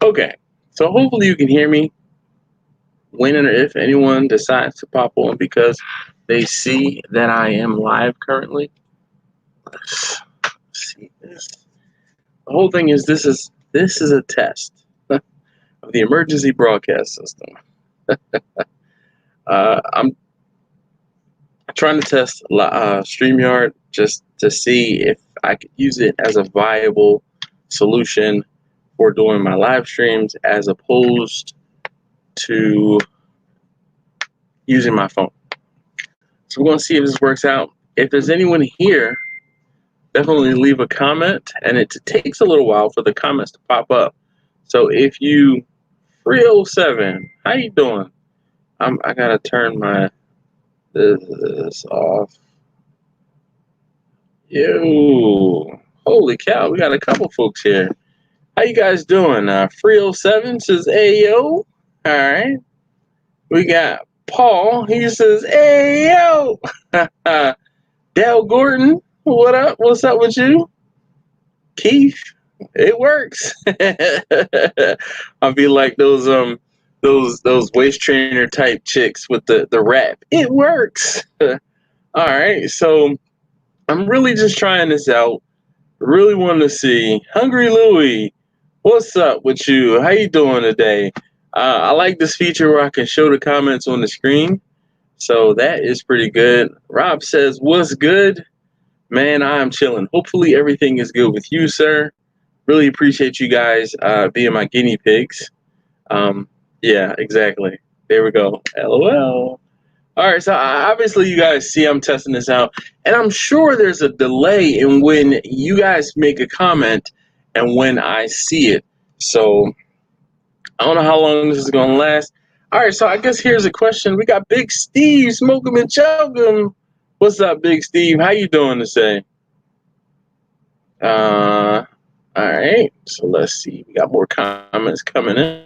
Okay, so hopefully you can hear me when and if anyone decides to pop on because they see that I am live currently. Let's see this. The whole thing is this is a test of the emergency broadcast system. I'm trying to test StreamYard just to see if I could use it as a viable solution for doing my live streams as opposed to using my phone. So we're going to see if this works out. If there's anyone here, definitely leave a comment, and it takes a little while for the comments to pop up. So if you 307, how you doing? I gotta turn this off. Yo, holy cow, we got a couple folks here. How you guys doing? 307 says, "Hey yo." All right. We got Paul. He says, "Hey yo." Dale Gordon, what up? What's up with you? Keith, it works. I'll be like those waist trainer type chicks with the rap. It works. All right, so I'm really just trying this out. Really want to see Hungry Louie. What's up with you? How you doing today? I like this feature where I can show the comments on the screen, so that is pretty good. Rob says, "What's good, man? I'm chilling. Hopefully everything is good with you, sir. Really appreciate you guys being my guinea pigs." Yeah, exactly. There we go. LOL. All right, so obviously you guys see I'm testing this out, and I'm sure there's a delay in when you guys make a comment and when I see it. So I don't know how long this is going to last. All right, so I guess here's a question. We got Big Steve, Smoke 'em and Choke 'em. What's up, Big Steve? How you doing today? All right, so let's see. We got more comments coming in.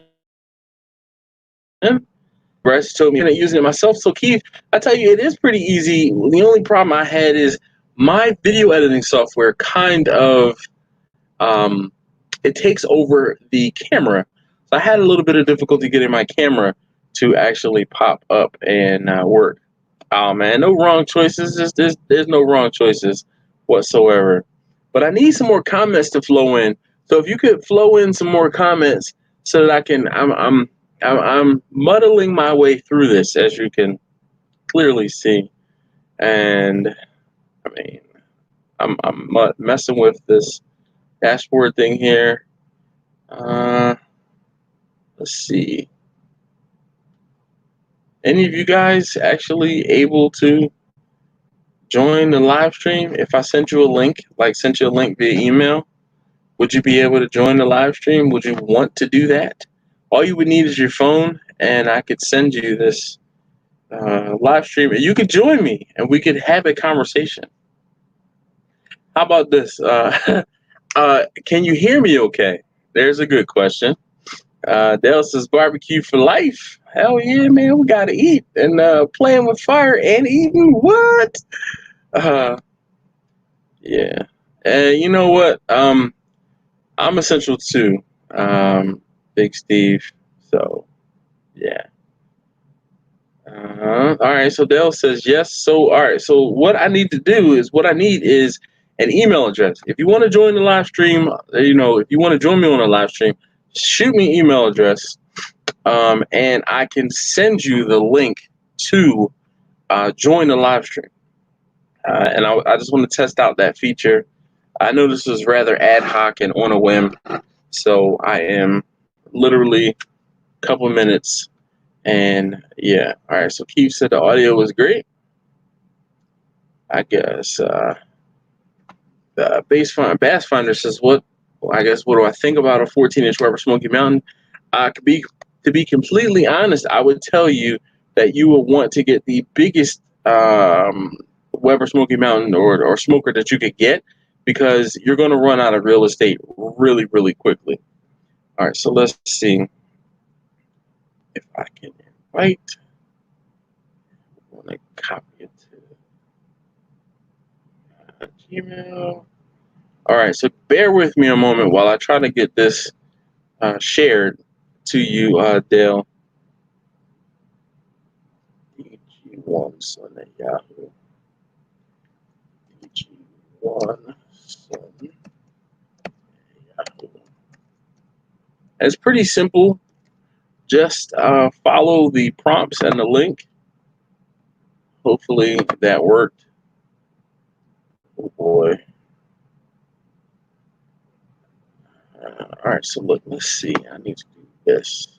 Bryce told me I'm not using it myself. So Keith, I tell you, it is pretty easy. The only problem I had is my video editing software kind of it takes over the camera. So I had a little bit of difficulty getting my camera to actually pop up and work. Oh man, no wrong choices. There's no wrong choices whatsoever. But I need some more comments to flow in. So if you could flow in some more comments so that I can, I'm muddling my way through this, as you can clearly see. And I mean, I'm messing with this dashboard thing here. Let's see. Any of you guys actually able to join the live stream? If I sent you a link, like sent you a link via email, would you be able to join the live stream? Would you want to do that? All you would need is your phone, and I could send you this live stream, and you could join me, and we could have a conversation. How about this? Can you hear me okay? There's a good question. Dale says barbecue for life. Hell yeah, man, we gotta eat. And playing with fire and eating, what? Yeah. And you know what? I'm essential too, Big Steve. So, yeah. All right. So Dale says yes. So, all right. So what I need is an email address. If you want to join the live stream, if you want to join me on a live stream, shoot me an email address, and I can send you the link to join the live stream. And I just want to test out that feature. I know this is rather ad hoc and on a whim, so I am literally a couple of minutes. And yeah, all right. So Keith said the audio was great. I guess the Bass Finder says what? Well, I guess what do I think about a 14-inch Weber Smoky Mountain? To be completely honest, I would tell you that you will want to get the biggest Weber Smoky Mountain or smoker that you could get, because you're going to run out of real estate really, really quickly. All right, so let's see if I can invite. I want to copy it to Gmail. All right, so bear with me a moment while I try to get this shared to you, Dale. BG1 Son at Yahoo. BG1 Son at Yahoo. It's pretty simple. Just follow the prompts and the link. Hopefully that worked. Oh boy. All right, so look, let's see. I need to do this.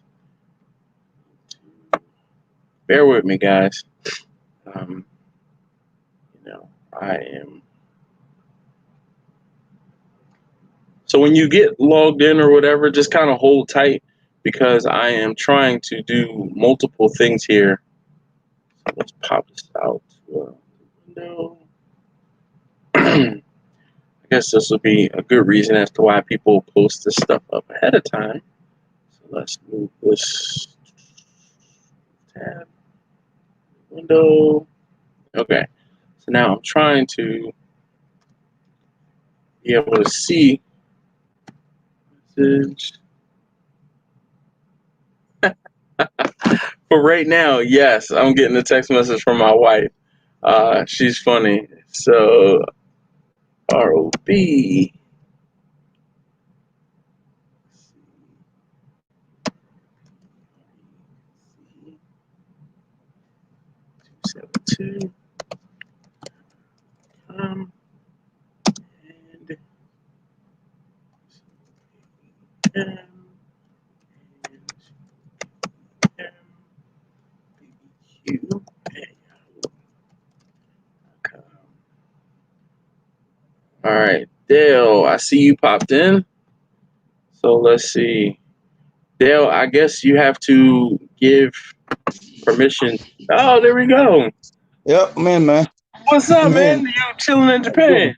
Bear with me, guys. I am. So when you get logged in or whatever, just kind of hold tight because I am trying to do multiple things here. So let's pop this out to a window. I guess this will be a good reason as to why people post this stuff up ahead of time. So let's move this tab, window. Okay, so now I'm trying to be able to see message. For right now, yes, I'm getting a text message from my wife. She's funny. So ROB. 272. And BBQ. All right, Dale, I see you popped in. So let's see. Dale, I guess you have to give permission. Oh, there we go. Yep, man. What's up, man? You chilling in Japan?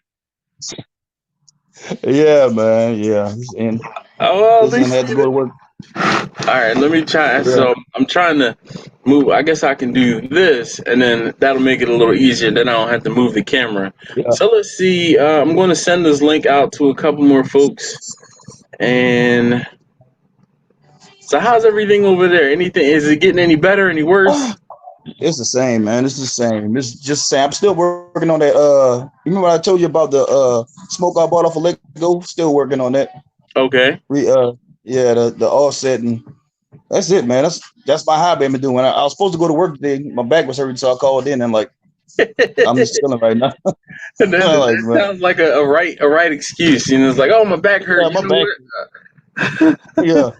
Yeah, man. Yeah. And well, I had to go to work. All right, let me try. Yeah. So I'm trying to move. I guess I can do this, and then that'll make it a little easier. Then I don't have to move the camera. Yeah. So let's see. I'm going to send this link out to a couple more folks. And so, how's everything over there? Anything? Is it getting any better? Any worse? It's the same, man. It's the same. It's just same. I'm still working on that. You remember I told you about the smoke I bought off of Lego? Still working on that. Okay. Yeah, the offset, and that's it, man. That's my hobby I've been doing. I was supposed to go to work today. My back was hurting, so I called in and I'm just chilling right now. that sounds like a right excuse. You know, it's like, oh, my back hurts. Yeah, my back. Yeah.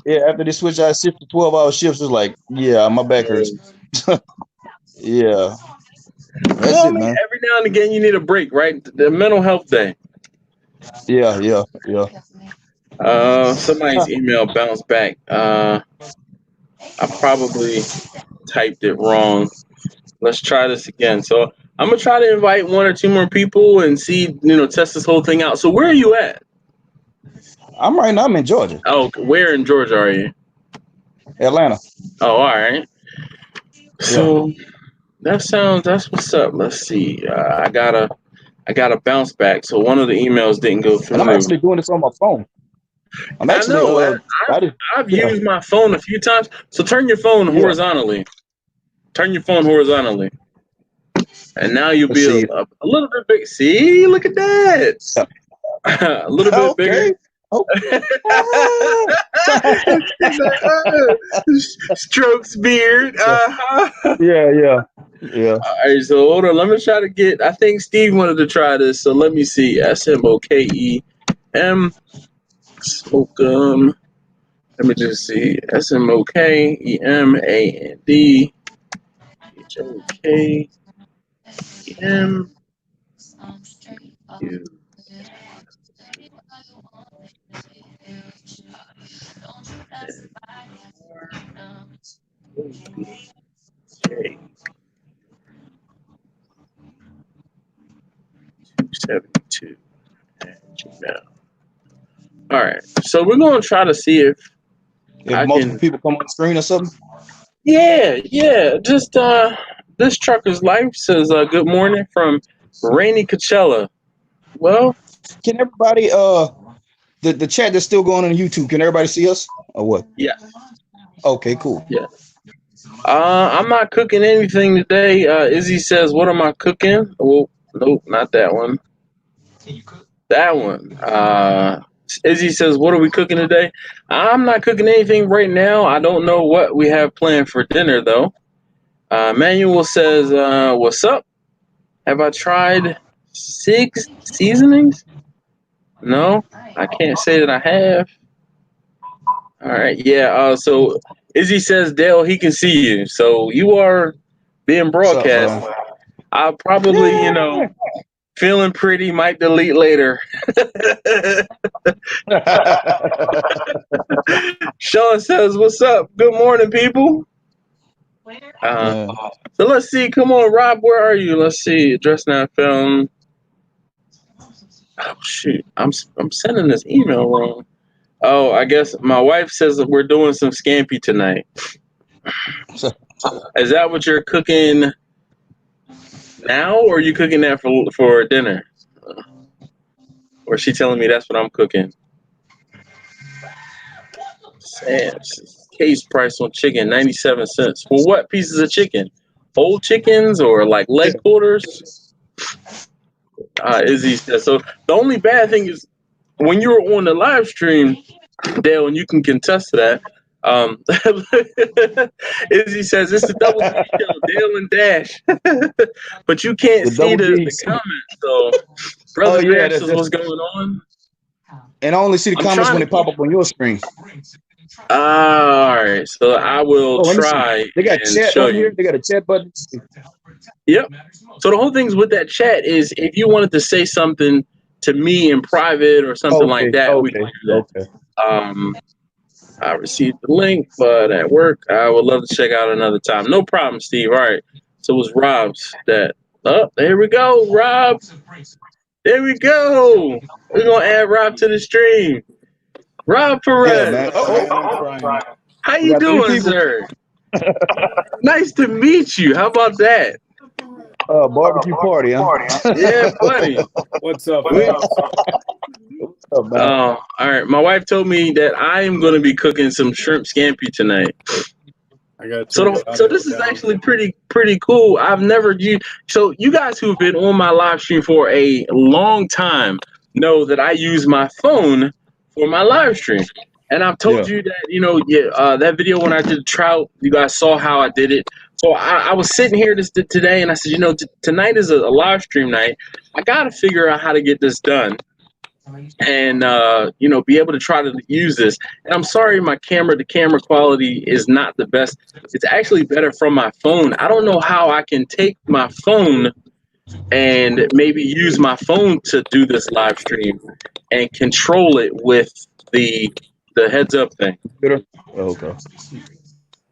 Yeah, after they switch our shift to 12-hour shifts, it's like, yeah, my back hurts. Yeah. That's it, man. Every now and again, you need a break, right? The mental health day. Yeah. Somebody's email bounced back. I probably typed it wrong. Let's try this again. So I'm gonna try to invite one or two more people and see, test this whole thing out. So where are you at? I'm in Georgia. Oh, where in Georgia are you? Atlanta. Oh, all right. So that's what's up. Let's see. I got a bounce back. So one of the emails didn't go through. And I'm actually doing this on my phone. I've used my phone a few times. So turn your phone horizontally. Turn your phone horizontally. And now you'll be a little bit big. See, look at that. A little bit bigger. Strokes beard. Yeah. All right, so hold on. Let me try to get. I think Steve wanted to try this, so let me see. SMOKEM. Smokem. Let me just see. SMOKEMAND. HOKEM. 272 at Gmail. All right, so we're gonna try to see if multiple people come on the screen or something. Yeah. Just this trucker's life says good morning from rainy Coachella. Well, Can everybody the chat that's still going on YouTube? Can everybody see us or what? Yeah. Okay, cool. Yeah. I'm not cooking anything today. Izzy says, "What am I cooking?" Oh, nope, not that one. That one. Izzy says, "What are we cooking today?" I'm not cooking anything right now. I don't know what we have planned for dinner though. Manuel says, "What's up? Have I tried 6 seasonings? No, I can't say that I have." All right, yeah. So Izzy says, "Dale, he can see you, so you are being broadcast." What's up, I'll probably, feeling pretty, might delete later. Sean says, "What's up? Good morning, people." So let's see. Come on, Rob, where are you? Let's see. Address now film. Oh shoot, I'm sending this email wrong. Oh, I guess my wife says that we're doing some scampi tonight. Is that what you're cooking now, or are you cooking that for dinner? Or is she telling me that's what I'm cooking? Sam's case price on chicken, 97 cents. For what pieces of chicken? Whole chickens or like leg quarters? Izzy says, so the only bad thing is when you were on the live stream, Dale, and you can contest to that. Izzy says it's the double G show, Dale and Dash. But you can't see the comments. So Brother Dash says, what's going on? And I only see the comments when they pop up on your screen. All right, so I will try. They got chat on here. They got a chat button. Yep. So the whole things with that chat is if you wanted to say something to me in private or something like that, we can do that. I received the link, but at work, I would love to check out another time. No problem, Steve. All right. So it was Rob's that. Oh, there we go, Rob. There we go. We're gonna add Rob to the stream. Rob Perez. Yeah, how you doing, sir? Nice to meet you. How about that? Barbecue party, huh? Yeah, buddy. What's up? All right. My wife told me that I am going to be cooking some shrimp scampi tonight. So this is actually pretty cool. I've never used. So you guys who've been on my live stream for a long time know that I use my phone for my live stream. And I've told you that, that video when I did trout, you guys saw how I did it. So I was sitting here today and I said, tonight is a live stream night. I got to figure out how to get this done and, be able to try to use this. And I'm sorry, the camera quality is not the best. It's actually better from my phone. I don't know how I can take my phone and maybe use my phone to do this live stream and control it with the heads up thing. Okay.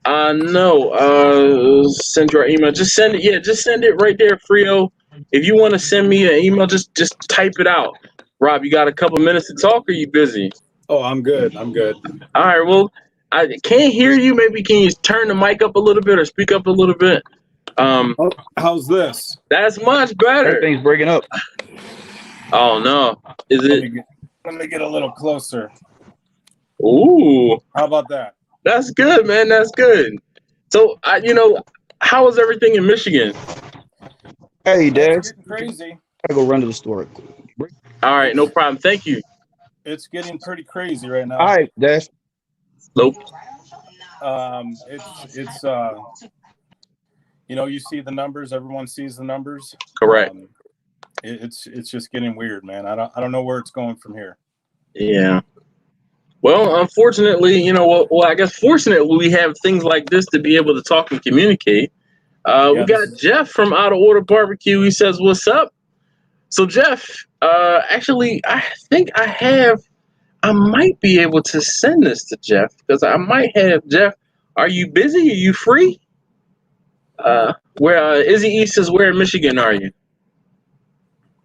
No. Send your email. Just send it. Yeah, just send it right there, Frio. If you want to send me an email, just type it out. Rob, you got a couple minutes to talk, or are you busy? Oh, I'm good. All right. Well, I can't hear you. Maybe can you turn the mic up a little bit or speak up a little bit? How's this? That's much better. Everything's breaking up. Oh no. Is it? Let me get a little closer. Ooh. How about that? That's good, man. That's good. So, how is everything in Michigan? Hey, Dad. It's getting crazy. I gotta go run to the store. All right, no problem. Thank you. It's getting pretty crazy right now. All right, Dash. Nope. It's you see the numbers. Everyone sees the numbers. Correct. It's just getting weird, man. I don't know where it's going from here. Yeah. Well, unfortunately, I guess fortunately we have things like this to be able to talk and communicate. We got Jeff from Out of Order Barbecue. He says, "What's up?" So Jeff, actually, I think I might be able to send this to Jeff because I might have Jeff. Are you busy? Are you free? Where Izzy East says, where in Michigan are you?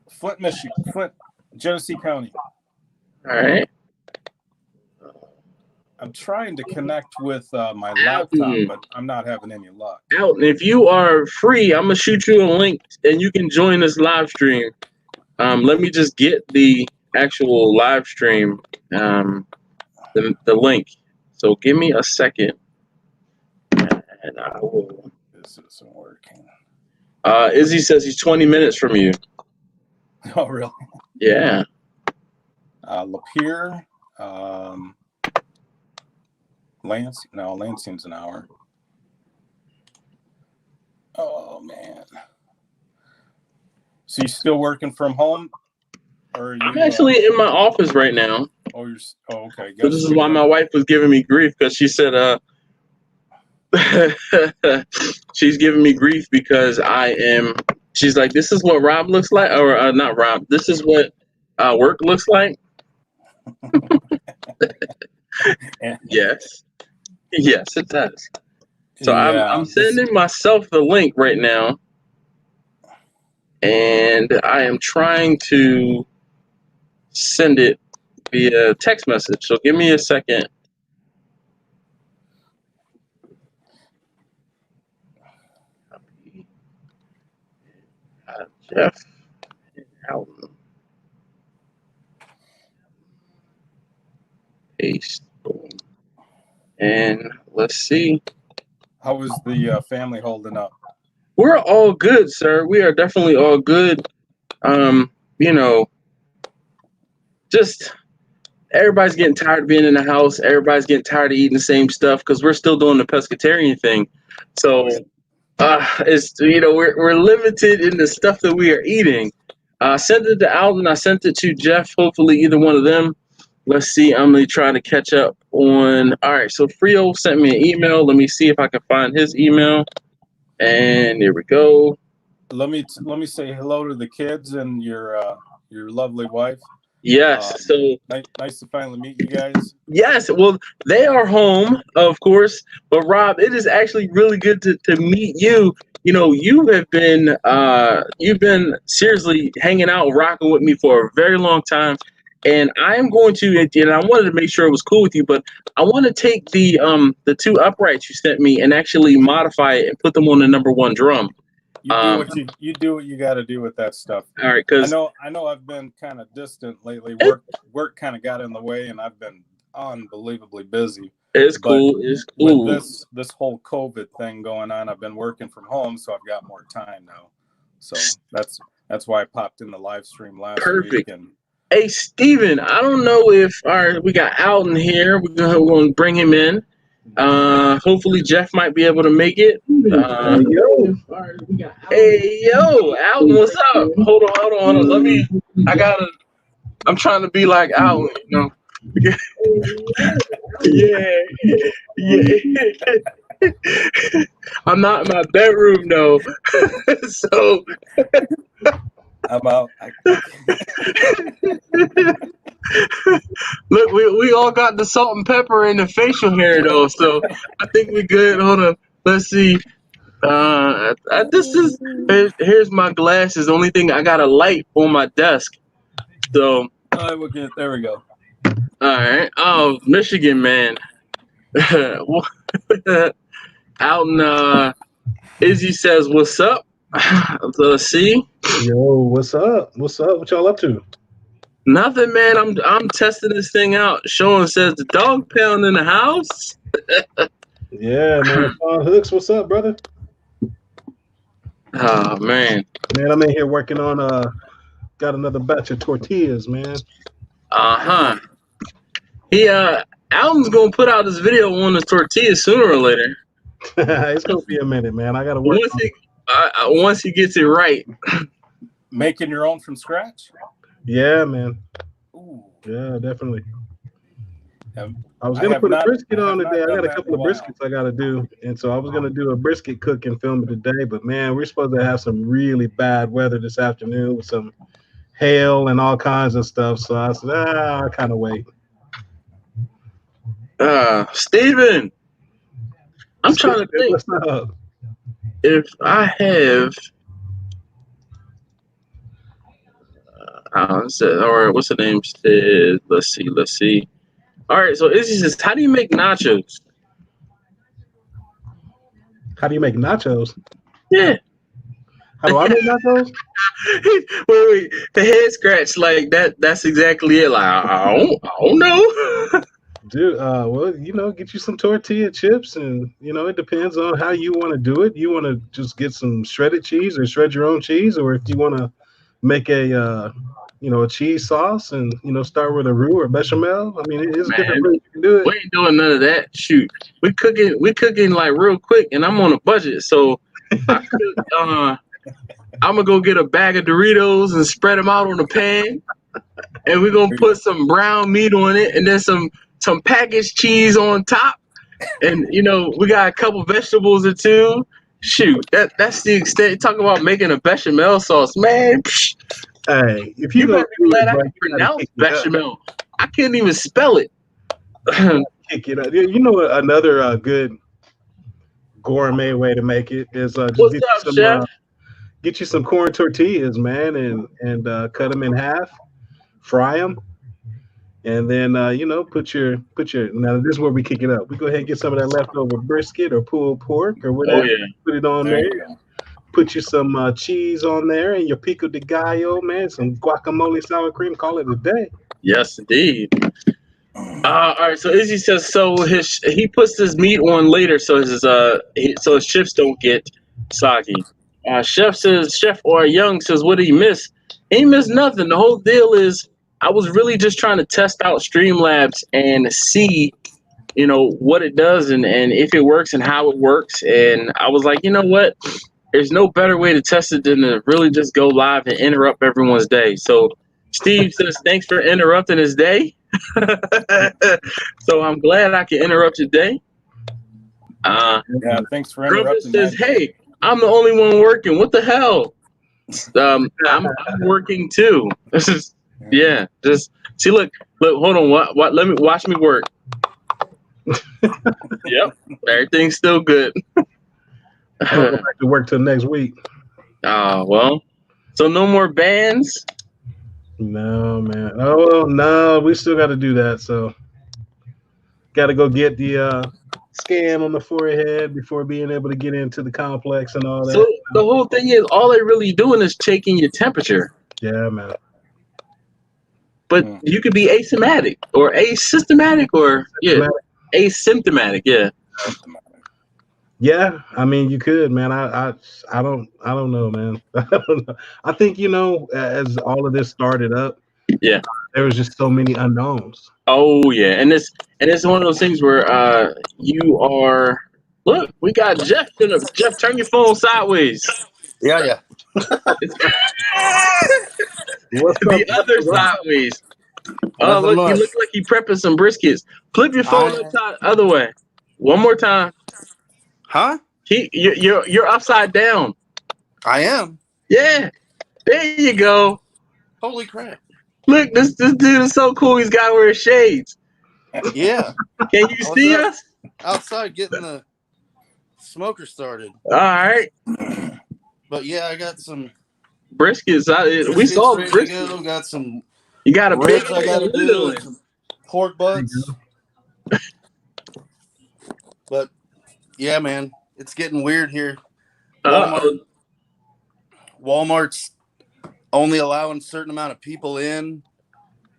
Flint, Michigan. Flint, Genesee County. All right. I'm trying to connect with my laptop, but I'm not having any luck. Elton, if you are free, I'm gonna shoot you a link and you can join this live stream. Let me just get the actual live stream, the link. So give me a second, and I will. This isn't working. Izzy says he's 20 minutes from you. Oh, really? Yeah. Lapeer, Lance. No, Lansing's an hour. Oh man. So you still working from home, or are you, I'm actually in my office right now. Oh, you're. Oh, okay. So this is why my wife was giving me grief, because she said, she's giving me grief because she's like, this is what Rob looks like, or not Rob. This is what work looks like. Yes, it does. So yeah, I'm sending myself the link right now, and I am trying to send it via text message. So give me a second. Jeff Houghton. Paste. And let's see. How was the family holding up? We're all good, sir. We are definitely all good. You know, just everybody's getting tired of being in the house. Everybody's getting tired of eating the same stuff because we're still doing the pescatarian thing. So it's, you know, we're limited in the stuff that we are eating. I sent it to Alden. I sent it to Jeff. Hopefully either one of them. Let's see. I'm going to try to catch up on. All right. So Frio sent me an email. Let me see if I can find his email. And here we go. Let me say hello to the kids and your lovely wife. Yes. So nice to finally meet you guys. Yes. Well, they are home, of course. But Rob, it is actually really good to meet you. You know, you've been seriously hanging out, rocking with me for a very long time. And I am going to, and I wanted to make sure it was cool with you, but I want to take the two uprights you sent me and actually modify it and put them on the #1 drum. You do what you got to do with that stuff. All right, because I know I've been kind of distant lately. Work kind of got in the way, and I've been unbelievably busy. It's cool. With this whole COVID thing going on, I've been working from home, so I've got more time now. So that's why I popped in the live stream last week. And hey, Steven, I don't know if we got Alton here. We're going to bring him in. Hopefully Jeff might be able to make it. Hey, yo, Alton, what's up? Hold on. I'm trying to be like Alton, you know. Yeah. I'm not in my bedroom though. So I'm out. Look, we all got the salt and pepper and the facial hair though, so I think we're good. Hold on, let's see. Here's my glasses. The only thing, I got a light on my desk. So there we go. All right. Oh, Michigan man. Out in Izzy says, "What's up?" So let's see. Yo, what's up? What's up? What y'all up to? Nothing, man. I'm testing this thing out. Sean says the dog pound in the house. Yeah, man. Sean Hooks, what's up, brother? Oh man. Man, I'm in here working on got another batch of tortillas, man. Alton's gonna put out this video on the tortillas sooner or later. It's gonna be a minute, man. I gotta work once he gets it right. Making your own from scratch? Yeah, man. Ooh. Yeah, definitely. I was gonna put a brisket on today. I got a couple of briskets I gotta do, and so I was gonna do a brisket cook and film it today. But man, we're supposed to have some really bad weather this afternoon with some hail and all kinds of stuff. So I said, I'll kind of wait. Steven, I'm trying to think if I have. Or what's the name? Let's see. All right, so Izzy says, how do you make nachos? How do you make nachos? Yeah. How do I make nachos? Wait. The head scratch like that. That's exactly it. Like I don't know. Dude, well, get you some tortilla chips, and it depends on how you want to do it. You want to just get some shredded cheese or shred your own cheese, or if you want to make a cheese sauce and start with a roux or bechamel. I mean, it is different ways you can do it. We ain't doing none of that. Shoot, we cooking like real quick, and I'm on a budget, so I'm gonna go get a bag of Doritos and spread them out on the pan, and we're gonna put some brown meat on it, and then some packaged cheese on top, and we got a couple vegetables or two. Shoot, that's the extent. Talk about making a bechamel sauce, man. Psh. Hey, if you better be glad I can pronounce bechamel. I couldn't even spell it. Kick it up. Another good gourmet way to make it is get you some corn tortillas, man, and cut them in half, fry them. And then put your now this is where we kick it up. We go ahead and get some of that leftover brisket or pulled pork or whatever. Oh, yeah. Put it on there. Put you some cheese on there and your pico de gallo, man. Some guacamole, sour cream. Call it a day. Yes, indeed. All right. So Izzy says he puts his meat on later so his chips don't get soggy. Chef or Young says, what did he miss? He missed nothing. The whole deal is, I was really just trying to test out Streamlabs and see, what it does and if it works and how it works. And I was like, you know what? There's no better way to test it than to really just go live and interrupt everyone's day. So Steve says, thanks for interrupting his day. So I'm glad I can interrupt your day. Thanks for interrupting. Says, hey, I'm the only one working. What the hell? I'm working too. This is. Yeah, just see. Look. Hold on. What? Let me watch me work. Yep, everything's still good. I'll go back to work till next week. Well. So no more bans. No, man. Oh no, we still got to do that. So, got to go get the scan on the forehead before being able to get into the complex and all that. So the whole thing is, all they're really doing is checking your temperature. Yeah, man. But you could be asymptomatic or asymptomatic or asymptomatic. Yeah. Yeah, I mean you could, man. I don't know, man. I don't know. I think as all of this started up, there was just so many unknowns. Oh yeah, and it's one of those things where you are. Look, we got Jeff. Jeff, turn your phone sideways. Yeah. The other sideways. Oh, look, you look like you prepping some briskets. Flip your phone upside other way. One more time. Huh? You're upside down. I am. Yeah. There you go. Holy crap. Look, this dude is so cool. He's got to wear shades. Yeah. Can you see us? Outside getting the smoker started. All right. But yeah, I got some briskets. We saw briskets. Got some. You got a big. I got to do some pork butts. But yeah, man, it's getting weird here. Walmart's only allowing a certain amount of people in.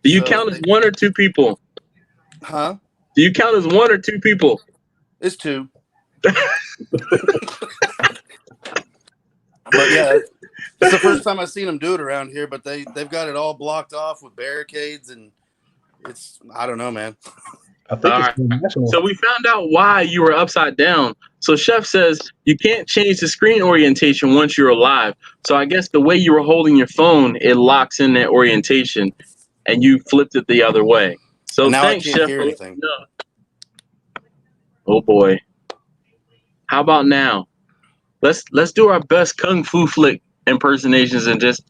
Do you count as one or two people? Huh? Do you count as one or two people? It's two. But yeah, it's the first time I've seen them do it around here. But they've got it all blocked off with barricades, and I don't know, man. I think it's international. So we found out why you were upside down. So Chef says you can't change the screen orientation once you're alive. So I guess the way you were holding your phone, it locks in that orientation, and you flipped it the other way. So and now thanks, I can't Chef. Hear anything. Oh boy. How about now? Let's do our best Kung Fu flick impersonations and just.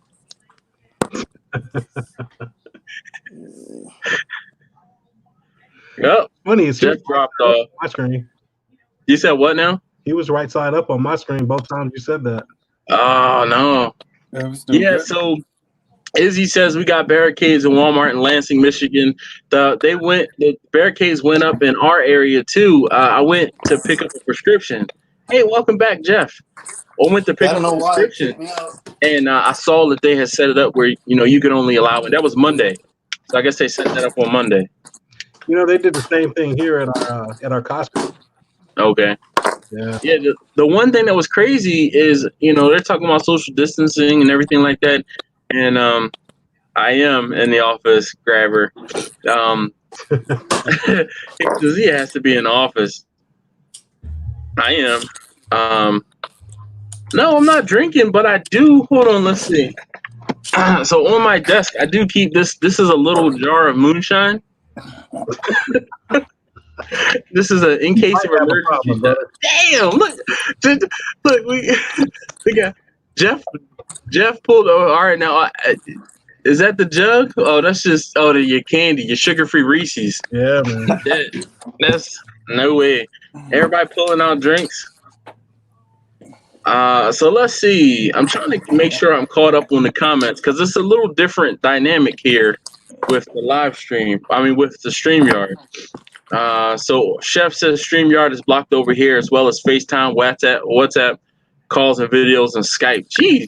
Yep. Funny, it's just dropped off my screen. You said what now? He was right side up on my screen both times you said that. Oh no. Yeah, so Izzy says we got barricades in Walmart in Lansing, Michigan. The barricades went up in our area too. I went to pick up a prescription, Hey, welcome back, Jeff. I went to pick I up don't know the why it subscription, kicked me out. and I saw that they had set it up where you could only allow it. That was Monday, so I guess they set that up on Monday. You know, they did the same thing here at our Costco. Okay. Yeah. Yeah. The one thing that was crazy is they're talking about social distancing and everything like that, and I am in the office grabber. Because he has to be in the office. I am. No, I'm not drinking, but I do. Hold on, let's see. So on my desk, I do keep this. This is a little jar of moonshine. This is in case of emergency. Damn! Look, we got Jeff. Jeff pulled. Oh, all right, now is that the jug? Oh, that's just your candy, your sugar-free Reese's. Yeah, man. That's no way. Everybody pulling out drinks. So let's see. I'm trying to make sure I'm caught up on the comments because it's a little different dynamic here with the live stream. I mean, with the StreamYard. So Chef says StreamYard is blocked over here as well as FaceTime, WhatsApp calls and videos, and Skype. Gee,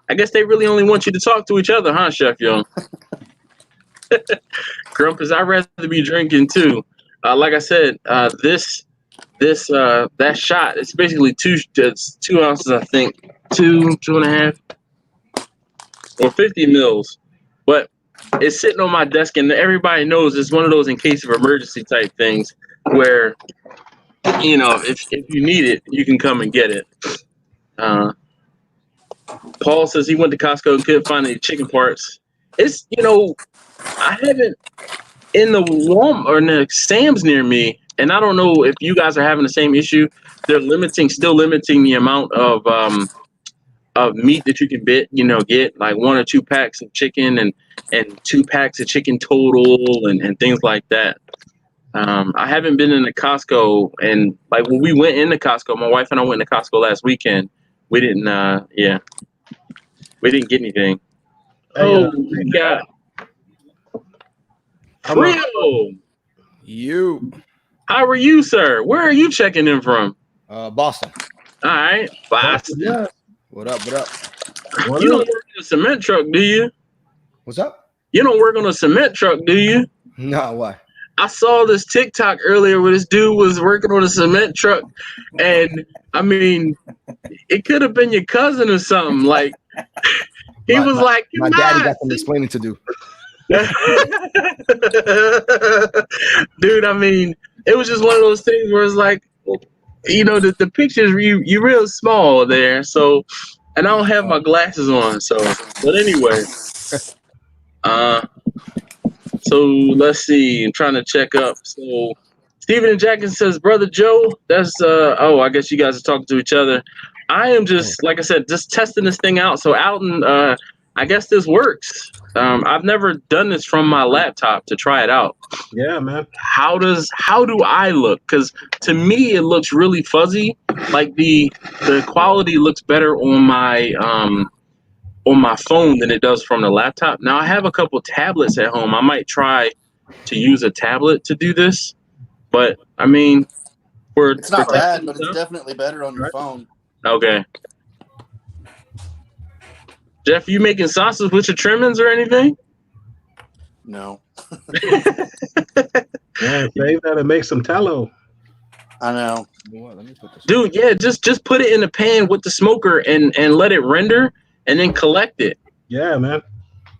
I guess they really only want you to talk to each other, huh, Chef Young? Grumpus, I'd rather be drinking too. Like I said, that shot, it's basically 2 ounces, I think, 2.5, or 50 mils. But it's sitting on my desk, and everybody knows it's one of those in case of emergency type things where, if you need it, you can come and get it. Paul says he went to Costco and couldn't find any chicken parts. It's, I haven't in the Walmart or in the Sam's near me, and I don't know if you guys are having the same issue. They're still limiting the amount of meat that you can get like 1 or 2 packs of chicken and 2 packs of chicken total and things like that. I haven't been in the Costco, and like when we went into Costco, my wife and I went to Costco last weekend. We didn't we didn't get anything. We got Frio. You. How are you, sir? Where are you checking in from? Boston. All right, Boston. Yeah. What up? What up? You don't work on a cement truck, do you? What's up? You don't work on a cement truck, do you? No, why? I saw this TikTok earlier where this dude was working on a cement truck, and I mean, it could have been your cousin or something. Like he was like, my daddy got some explaining to do. Dude, I mean, it was just one of those things where it's like, the pictures you real small there, so, and I don't have my glasses on, so, but anyway, so let's see, I'm trying to check up. So Steven and Jackson says, Brother Joe, that's I guess you guys are talking to each other. I am just, like I said, just testing this thing out. So Alton, I guess this works. I've never done this from my laptop to try it out. Yeah, man. How do I look? Because to me it looks really fuzzy. Like the quality looks better on my phone than it does from the laptop. Now I have a couple tablets at home. I might try to use a tablet to do this, but I mean, it's not bad, but it's definitely better on your phone. Okay. Jeff, you making sauces with your trimmings or anything? No. Yeah, save that and make some tallow. I know. Dude, yeah, just put it in the pan with the smoker and let it render and then collect it. Yeah, man.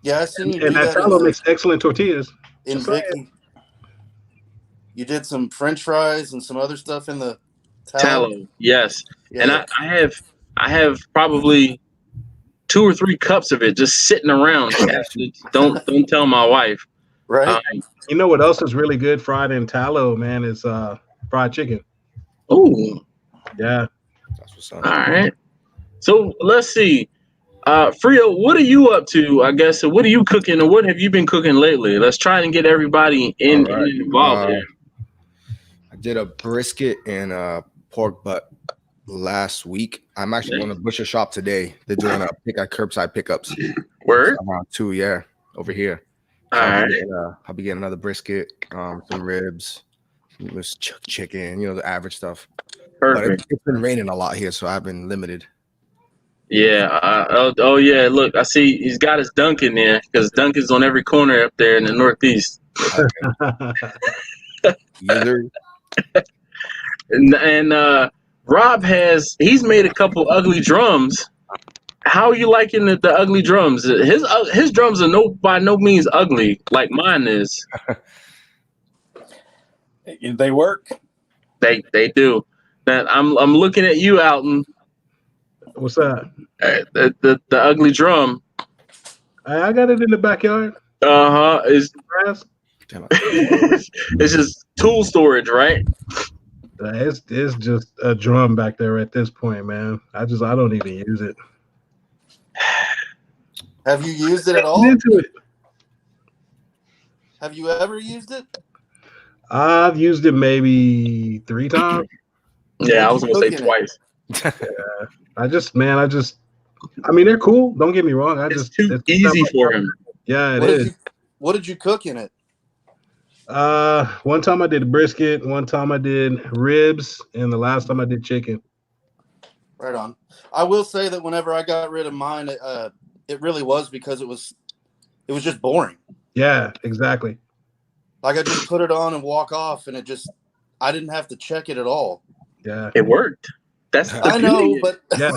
Yeah, I seen you. And that tallow makes excellent tortillas. In Vicky, you did some French fries and some other stuff in the tallow. Yes, yeah. And I have probably 2 or 3 cups of it just sitting around. Don't tell my wife. Right. You know what else is really good fried in tallow, man, is fried chicken. Oh. Yeah. That's what's up. All right. So let's see. Frio, what are you up to? I guess. What are you cooking, or what have you been cooking lately? Let's try and get everybody involved here. I did a brisket and pork butt last week. I'm actually going to butcher shop today. They're doing curbside pickups. Word? Around 2, yeah, over here. So I'll be getting another brisket, some ribs, chicken, the average stuff. Perfect. It's been raining a lot here, so I've been limited. Yeah. Oh, yeah. Look, I see he's got his Dunkin' there because Dunkin's on every corner up there in the Northeast. Either. And Rob he's made a couple ugly drums. How are you liking the ugly drums? His drums are by no means ugly like mine is. They work. They do. That I'm looking at you, Alton. What's that? The ugly drum. I got it in the backyard. It's Grass. it's just tool storage, right? It's just a drum back there at this point, man. I don't even use it. Have you used it at all? Into it. Have you ever used it? I've used it maybe 3 times. Yeah, I was gonna say twice. I mean, they're cool. Don't get me wrong. It's too easy for him. Yeah, it is. What did you cook in it? One time I did a brisket. One time I did ribs, and the last time I did chicken. Right on. I will say that whenever I got rid of mine, it really was because it was just boring. Yeah, exactly. Like I just put it on and walk off, and I didn't have to check it at all. Yeah, it worked. That's I know, but yeah.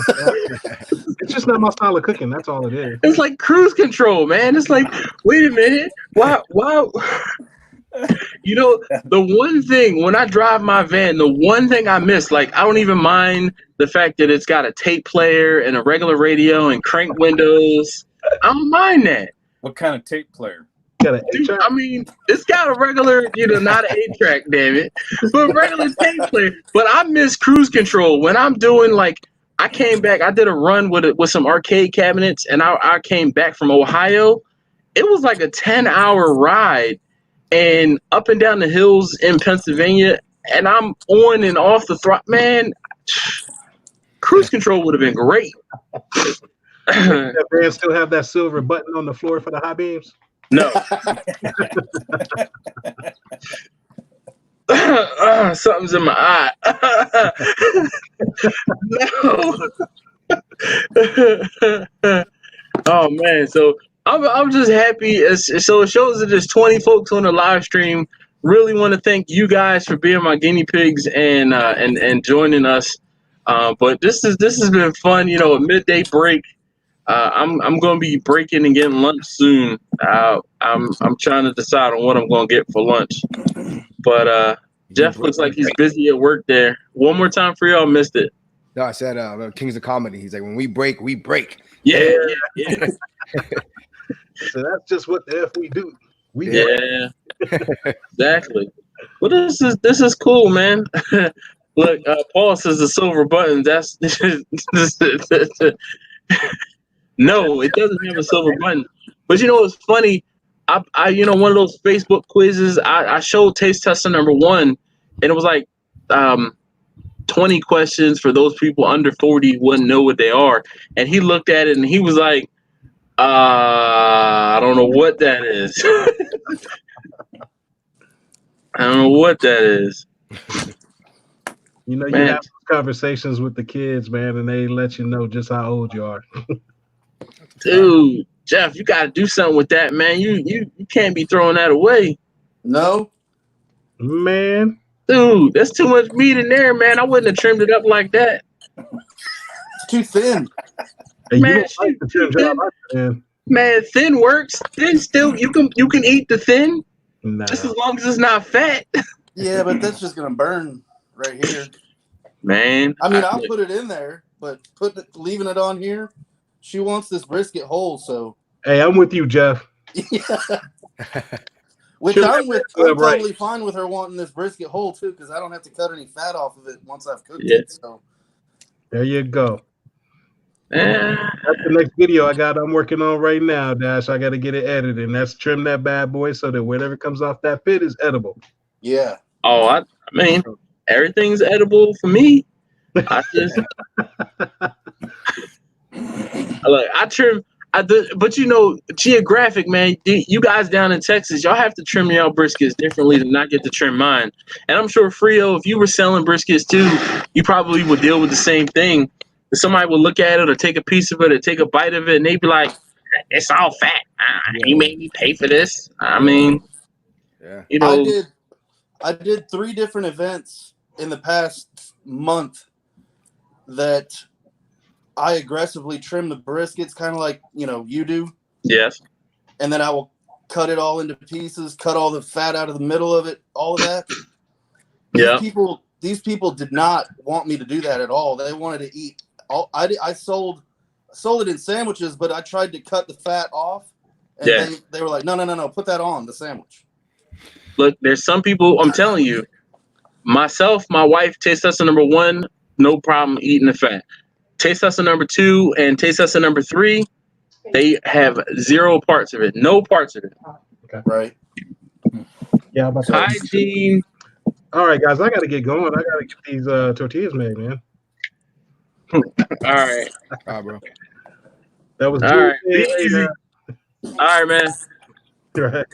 It's just not my style of cooking. That's all it is. It's like cruise control, man. It's like, wait a minute, why? You know, the one thing when I drive my van, the one thing I miss, like I don't even mind the fact that it's got a tape player and a regular radio and crank windows. I don't mind that. What kind of tape player? Dude, I mean, it's got a regular, not an 8-track, damn it, but regular tape player. But I miss cruise control when I'm doing I came back. I did a run with some arcade cabinets, and I came back from Ohio. It was like a 10-hour ride, and up and down the hills in Pennsylvania, and I'm on and off the throttle. Man, cruise control would have been great. That man still have that silver button on the floor for the high beams? No. Something's in my eye. No. Oh man, so I'm just happy. So it shows that there's 20 folks on the live stream. Really want to thank you guys for being my guinea pigs and joining us. But this has been fun. A midday break. I'm going to be breaking and getting lunch soon. I'm trying to decide on what I'm going to get for lunch. But Jeff looks like he's busy at work there. One more time for y'all, missed it. No, I said Kings of Comedy. He's like, when we break, we break. Yeah. So that's just what the F we do. Exactly. Well, this is cool, man. Look, Paul says the silver button. That's no, it doesn't have a silver button. But what's funny? I one of those Facebook quizzes. I showed taste tester number 1, and it was like 20 questions for those people under 40 wouldn't know what they are. And he looked at it and he was like, I don't know what that is. I don't know what that is. You have conversations with the kids, man, and they let you know just how old you are. Dude, Jeff, you got to do something with that, man. You can't be throwing that away. No, man. Dude, that's too much meat in there, man. I wouldn't have trimmed it up like that. It's too thin. Hey, man, man, thin works. Thin still, you can eat the thin, nah. just as long as it's not fat. Yeah, but that's just gonna burn right here, man. I mean, I'll put it in there, but leaving it on here. She wants this brisket whole, so. Hey, I'm with you, Jeff. Which I'm totally fine with her wanting this brisket whole too, because I don't have to cut any fat off of it once I've cooked it. So there you go. That's the next video I'm working on right now, Dash. I got to get it edited, and that's trim that bad boy so that whatever comes off that pit is edible. Yeah. Oh, I mean, everything's edible for me. I just look. But you know, geographic, man, you guys down in Texas, y'all have to trim your briskets differently than I get to trim mine. And I'm sure, Frio, if you were selling briskets too, you probably would deal with the same thing. Somebody would look at it or take a piece of it or take a bite of it, and they'd be like, it's all fat. You made me pay for this. I mean, you know. I did 3 different events in the past month that I aggressively trim the briskets, kind of like, you know, you do. Yes. And then I will cut it all into pieces, cut all the fat out of the middle of it, all of that. Yeah. These people did not want me to do that at all. They wanted to eat. I sold it in sandwiches, but I tried to cut the fat off, and they were like, no, put that on the sandwich. Look, there's some people, I'm telling you, myself, my wife, taste tester number 1, no problem eating the fat. Taste tester number 2 and taste tester number 3, they have 0 parts of it. No parts of it. Okay. Right. Yeah. Hygiene. All right, guys, I got to get going. I got to get these tortillas made, man. All right. Bro. That was all right. Easy. All right, man. Right.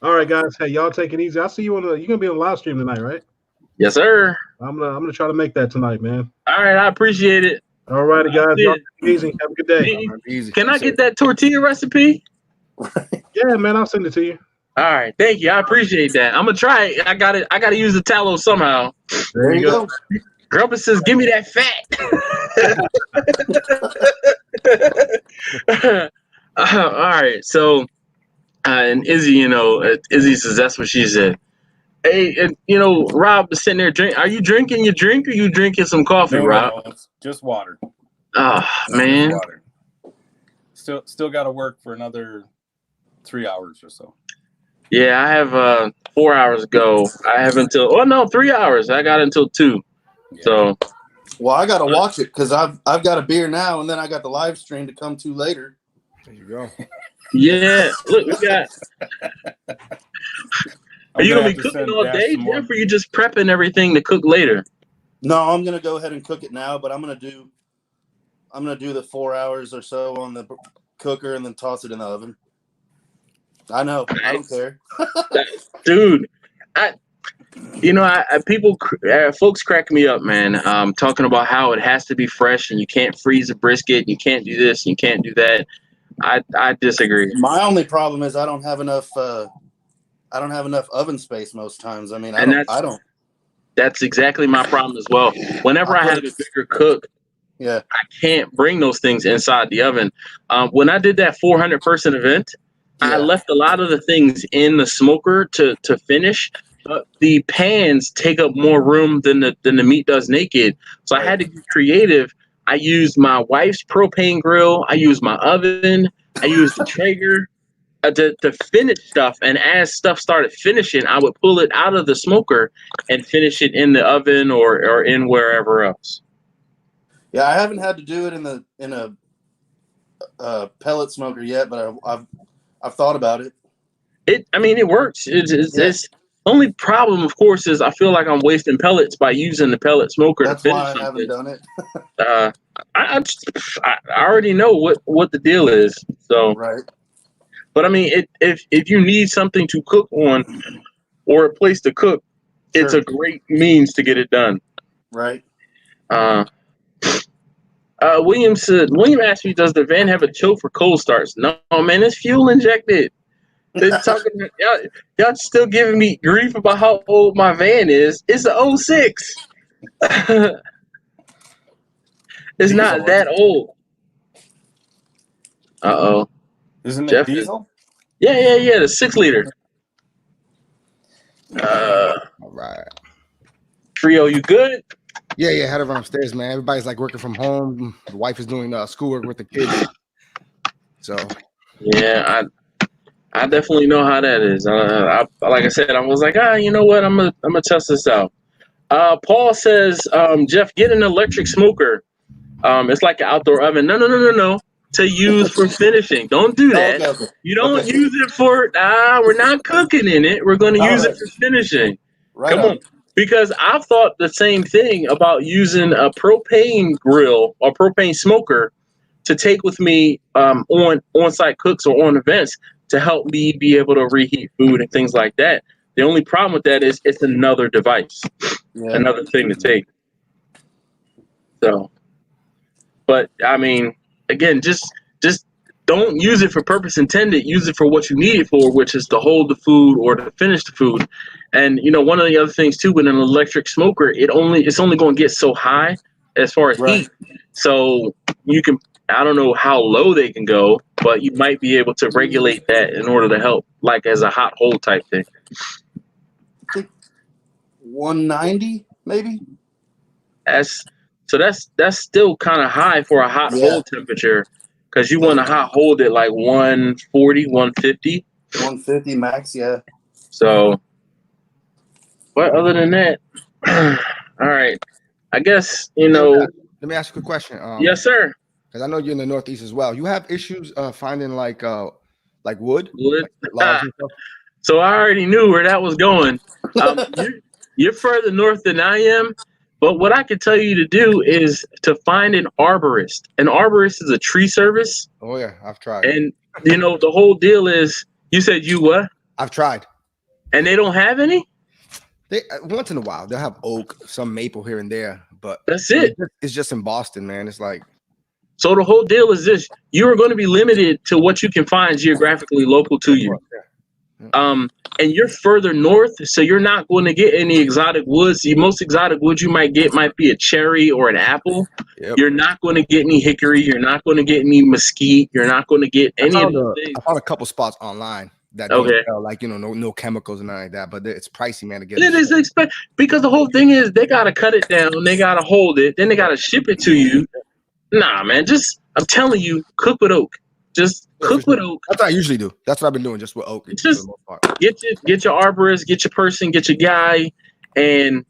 All right, guys. Hey, y'all take it easy. I'll see you on you're gonna be on the live stream tonight, right? Yes, sir. I'm gonna try to make that tonight, man. All right, I appreciate it. All righty, guys. Y'all take it easy. Have a good day. Easy. Can I get that tortilla recipe? Yeah, man. I'll send it to you. All right, thank you. I appreciate that. I'm gonna try it. I gotta use the tallow somehow. There you go. Grumpus says, "Give me that fat." All right, so and Izzy, you know, Izzy says that's what she said. Hey, and you know, Rob is sitting there drinking. Are you drinking your drink, or you drinking some coffee, Rob? No, just water. Oh man, water. Still got to work for another 3 hours or so. Yeah, I have 4 hours ago. I have until 3 hours. I got until 2. Yeah. So, well, I gotta watch it because I've got a beer now, and then I got the live stream to come to later. There you go. Yeah, look, we got. Are you gonna be cooking all day, Jeff, or you just prepping everything to cook later? No, I'm gonna go ahead and cook it now, but I'm gonna do the 4 hours or so on the cooker and then toss it in the oven. I know. I don't care. Dude, folks crack me up, man. Talking about how it has to be fresh and you can't freeze a brisket, you can't do this, you can't do that. I disagree. My only problem is I don't have enough oven space most times. I mean, I don't. That's exactly my problem as well. Whenever I have a bigger cook, I can't bring those things inside the oven. When I did that 400-person event, I left a lot of the things in the smoker to finish, but the pans take up more room than the meat does naked. So I had to get creative. I used my wife's propane grill. I used my oven. I used the Traeger to finish stuff. And as stuff started finishing, I would pull it out of the smoker and finish it in the oven or in wherever else. Yeah, I haven't had to do it in a pellet smoker yet, but I've thought about it. It works. It's only problem, of course, is I feel like I'm wasting pellets by using the pellet smoker. That's to finish why I haven't done it. I already know what the deal is. So, right. But I mean, if you need something to cook on or a place to cook, it's a great means to get it done. Right. William asked me, does the van have a choke for cold starts? No, man, it's fuel injected. They're talking, y'all still giving me grief about how old my van is. It's a 06. It's not that old. Uh-oh. Isn't it diesel? Yeah, the 6-liter. All right. Trio, you good? Yeah, had to run upstairs, man. Everybody's like working from home. The wife is doing schoolwork with the kids. So. Yeah, I definitely know how that is. Like I said, I was like, you know what? I'm gonna test this out. Paul says, Jeff, get an electric smoker. It's like an outdoor oven. No. To use for finishing. Don't do that. Okay. You don't use it for. We're not cooking in it. We're going to use it for finishing. Right. Come on. Because I've thought the same thing about using a propane grill or propane smoker to take with me on-site cooks or on events to help me be able to reheat food and things like that. The only problem with that is it's another device, another thing to take. So, but I mean, again, just don't use it for purpose intended. Use it for what you need it for, which is to hold the food or to finish the food. And you know, one of the other things too with an electric smoker, it's only going to get so high as far as heat. So you can, I don't know how low they can go, but you might be able to regulate that in order to help, like as a hot hold type thing. I think 190 maybe. That's still kind of high for a hot hold temperature, because you want to hot hold it like 140, 150. 150 max, yeah. So, but other than that, all right. I guess, you know. Let me ask you a quick question. Yes, sir. Because I know you're in the Northeast as well. You have issues finding like wood? Wood. Like logs and stuff? So I already knew where that was going. You're further north than I am. But what I can tell you to do is to find an arborist. An arborist is a tree service. Oh, yeah. I've tried. And, you know, the whole deal is, you said you what? I've tried. And they don't have any? They once in a while, they'll have oak, some maple here and there. But that's it. It's just in Boston, man. It's like. So the whole deal is this. You are going to be limited to what you can find geographically local to you. And you're further north, so you're not going to get any exotic woods. The most exotic wood you might get might be a cherry or an apple. Yep. You're not going to get any hickory. You're not going to get any mesquite. You're not going to get any of those things. I found a couple spots online that don't sell, like, you know, no chemicals and nothing like that, but it's pricey, man, to get. It is expensive because the whole thing is they got to cut it down, they got to hold it, then they got to ship it to you. Nah, man, I'm telling you, cook with oak. Just cook with oak. That's what I usually do. That's what I've been doing, just with oak. Just get your arborist, get your person, get your guy, and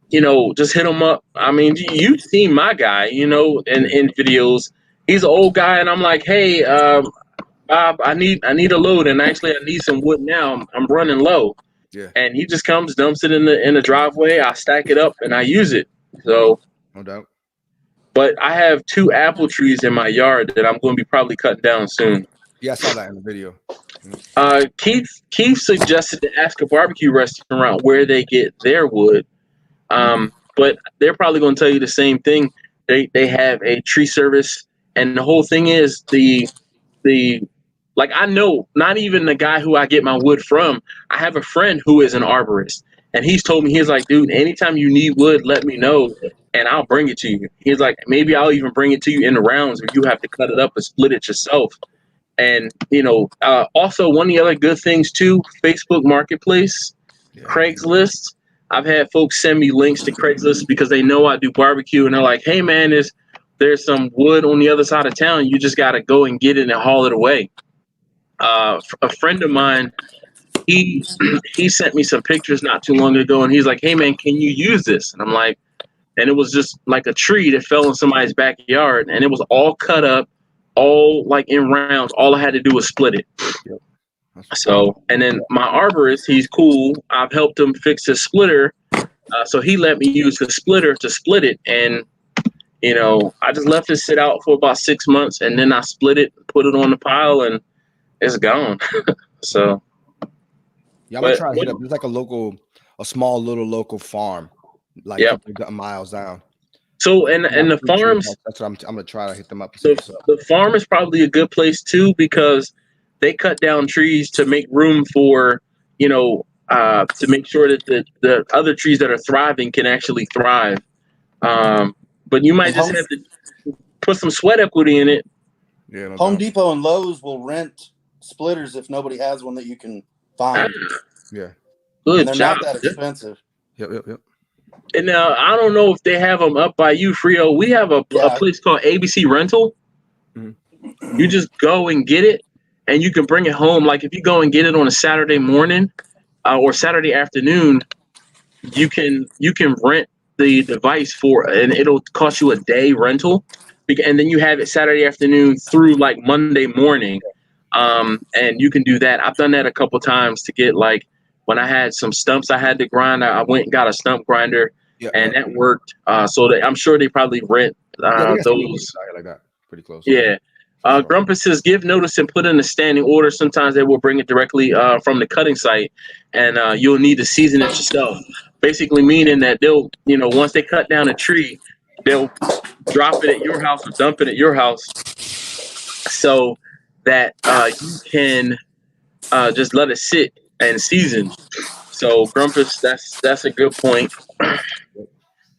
you know, just hit him up. I mean, you've seen my guy, you know, in videos. He's an old guy, and I'm like, hey, Bob, I need a load, and actually I need some wood now. I'm running low. Yeah. And he just comes, dumps it in the driveway. I stack it up, and I use it. So no doubt. But I have 2 apple trees in my yard that I'm going to be probably cutting down soon. Yeah, I saw that in the video. Keith suggested to ask a barbecue restaurant where they get their wood. But they're probably going to tell you the same thing. They have a tree service, and the whole thing is the like, I know not even the guy who I get my wood from. I have a friend who is an arborist, and he's told me, he's like, dude, anytime you need wood, let me know, and I'll bring it to you. He's like, maybe I'll even bring it to you in the rounds where you have to cut it up and split it yourself. And, you know, also one of the other good things too, Facebook Marketplace, Craigslist. I've had folks send me links to Craigslist because they know I do barbecue, and they're like, hey man, there's some wood on the other side of town. You just got to go and get it and haul it away. A friend of mine, he sent me some pictures not too long ago, and he's like, hey man, can you use this? And I'm like, and it was just like a tree that fell in somebody's backyard, and it was all cut up, all like in rounds. All I had to do was split it. Yep. So, and then my arborist, he's cool. I've helped him fix his splitter. So he let me use his splitter to split it. And, you know, I just left it sit out for about 6 months, and then I split it, put it on the pile, and it's gone. So. Yeah, I'm going to try to hit up. There's like a small little local farm, like a couple miles down. So, and the farms. That's what I'm going to try to hit them up. So the farm is probably a good place too, because they cut down trees to make room for, you know, to make sure that the other trees that are thriving can actually thrive. But you might just have to put some sweat equity in it. Yeah, no Home Depot and Lowe's will rent splitters if nobody has one that you can find. Yeah. Good and they're job. not that expensive. Yep. And now I don't know if they have them up by you, Frio. We have a place called ABC Rental. Mm-hmm. You just go and get it, and you can bring it home. Like if you go and get it on a Saturday morning or Saturday afternoon, you can rent the device and it'll cost you a day rental, and then you have it Saturday afternoon through like Monday morning, and you can do that. I've done that a couple times to get, like, when I had some stumps I had to grind, I went and got a stump grinder, and that worked. So I'm sure they probably rent those. Like that. Pretty close. Yeah. Grumpus says, give notice and put in a standing order. Sometimes they will bring it directly from the cutting site, and you'll need to season it yourself. Basically meaning that they'll, once they cut down a tree, they'll drop it at your house or dump it at your house so that you can just let it sit and season. So, Grumpus, that's a good point.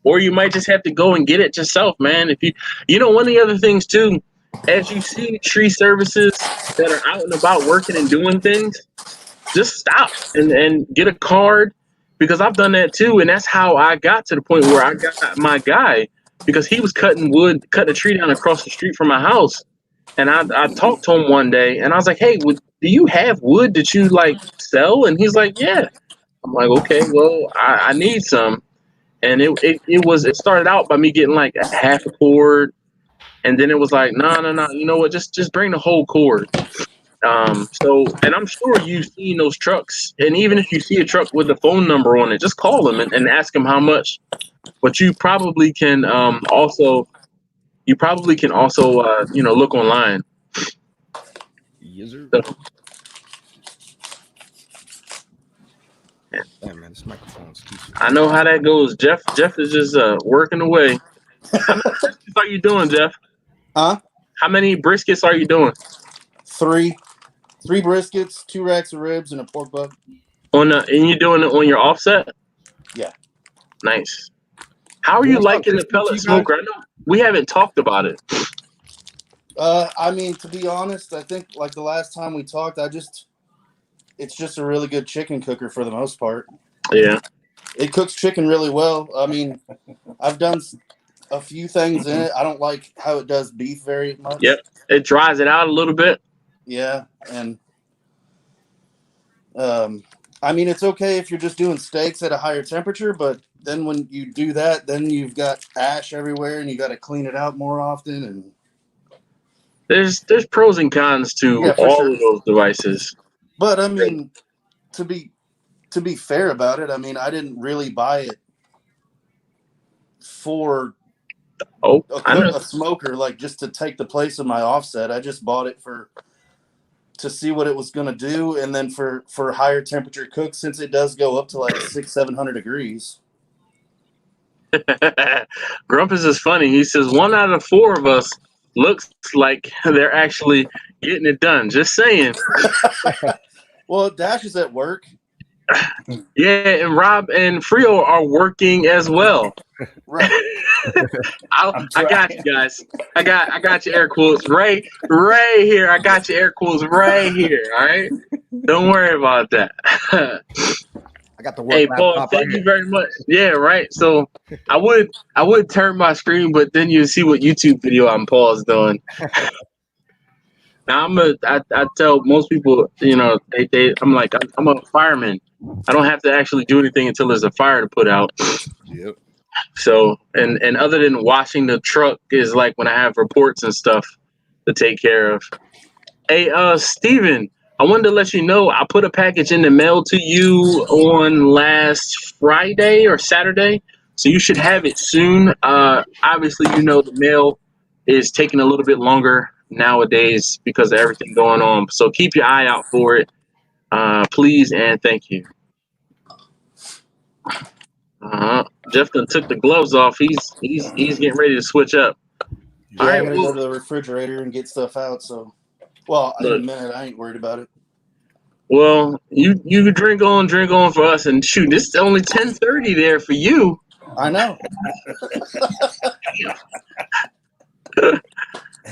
Or you might just have to go and get it yourself, man. If one of the other things, too, as you see tree services that are out and about working and doing things, just stop and get a card, because I've done that too. And that's how I got to the point where I got my guy, because he was cutting a tree down across the street from my house. And I talked to him one day and I was like, hey, do you have wood that you sell? And he's like, yeah. I'm like, okay, well, I need some. And it started out by me getting a half a cord. And then it was like, no, you know what? Just bring the whole cord. And I'm sure you've seen those trucks. And even if you see a truck with a phone number on it, just call them and ask them how much. But you probably can also look online. Yes, sir. So, yeah, man, this microphone's too small. I know how that goes. Jeff is just working away. How many briskets are you doing, Jeff? Huh? How many briskets are you doing? 3 briskets, 2 racks of ribs, and a pork butt. And you're doing it on your offset? Yeah. Nice. How are you liking the pellet smoker? I know we haven't talked about it. I mean, to be honest, I think the last time we talked, it's just a really good chicken cooker for the most part. Yeah. It cooks chicken really well. I mean, I've done a few things in it. I don't like how it does beef very much. Yep. It dries it out a little bit. Yeah. And I mean, it's okay if you're just doing steaks at a higher temperature, but then when you do that, then you've got ash everywhere and you got to clean it out more often. And there's pros and cons to all of those devices. But I mean, to be fair about it, I mean, I didn't really buy it for a smoker, just to take the place of my offset. I just bought it to see what it was going to do, and then for higher temperature cooks, since it does go up to 600-700 degrees. Grumpus is funny. He says 1 out of 4 of us looks like they're actually getting it done. Just saying. Well, Dash is at work. Yeah, and Rob and Frio are working as well. Right. I got you guys. I got your air quotes right here. I got your air quotes right here. All right. Don't worry about that. I got the work. Hey, Paul, thank you very much. Yeah, right. So I would turn my screen, but then you see what YouTube video Paul's doing. Now I tell most people, I'm like, I'm a fireman. I don't have to actually do anything until there's a fire to put out. Yep. So, and other than washing the truck is when I have reports and stuff to take care of. Hey, Steven, I wanted to let you know I put a package in the mail to you on last Friday or Saturday, so you should have it soon. Obviously, the mail is taking a little bit longer nowadays because of everything going on. So keep your eye out for it, please, and thank you. Jeff done took the gloves off. He's getting ready to switch up. Yeah, I'm gonna go to the refrigerator and get stuff out. So, in a minute, I ain't worried about it. Well, you drink on for us, and shoot, this is only 10:30 there for you. I know.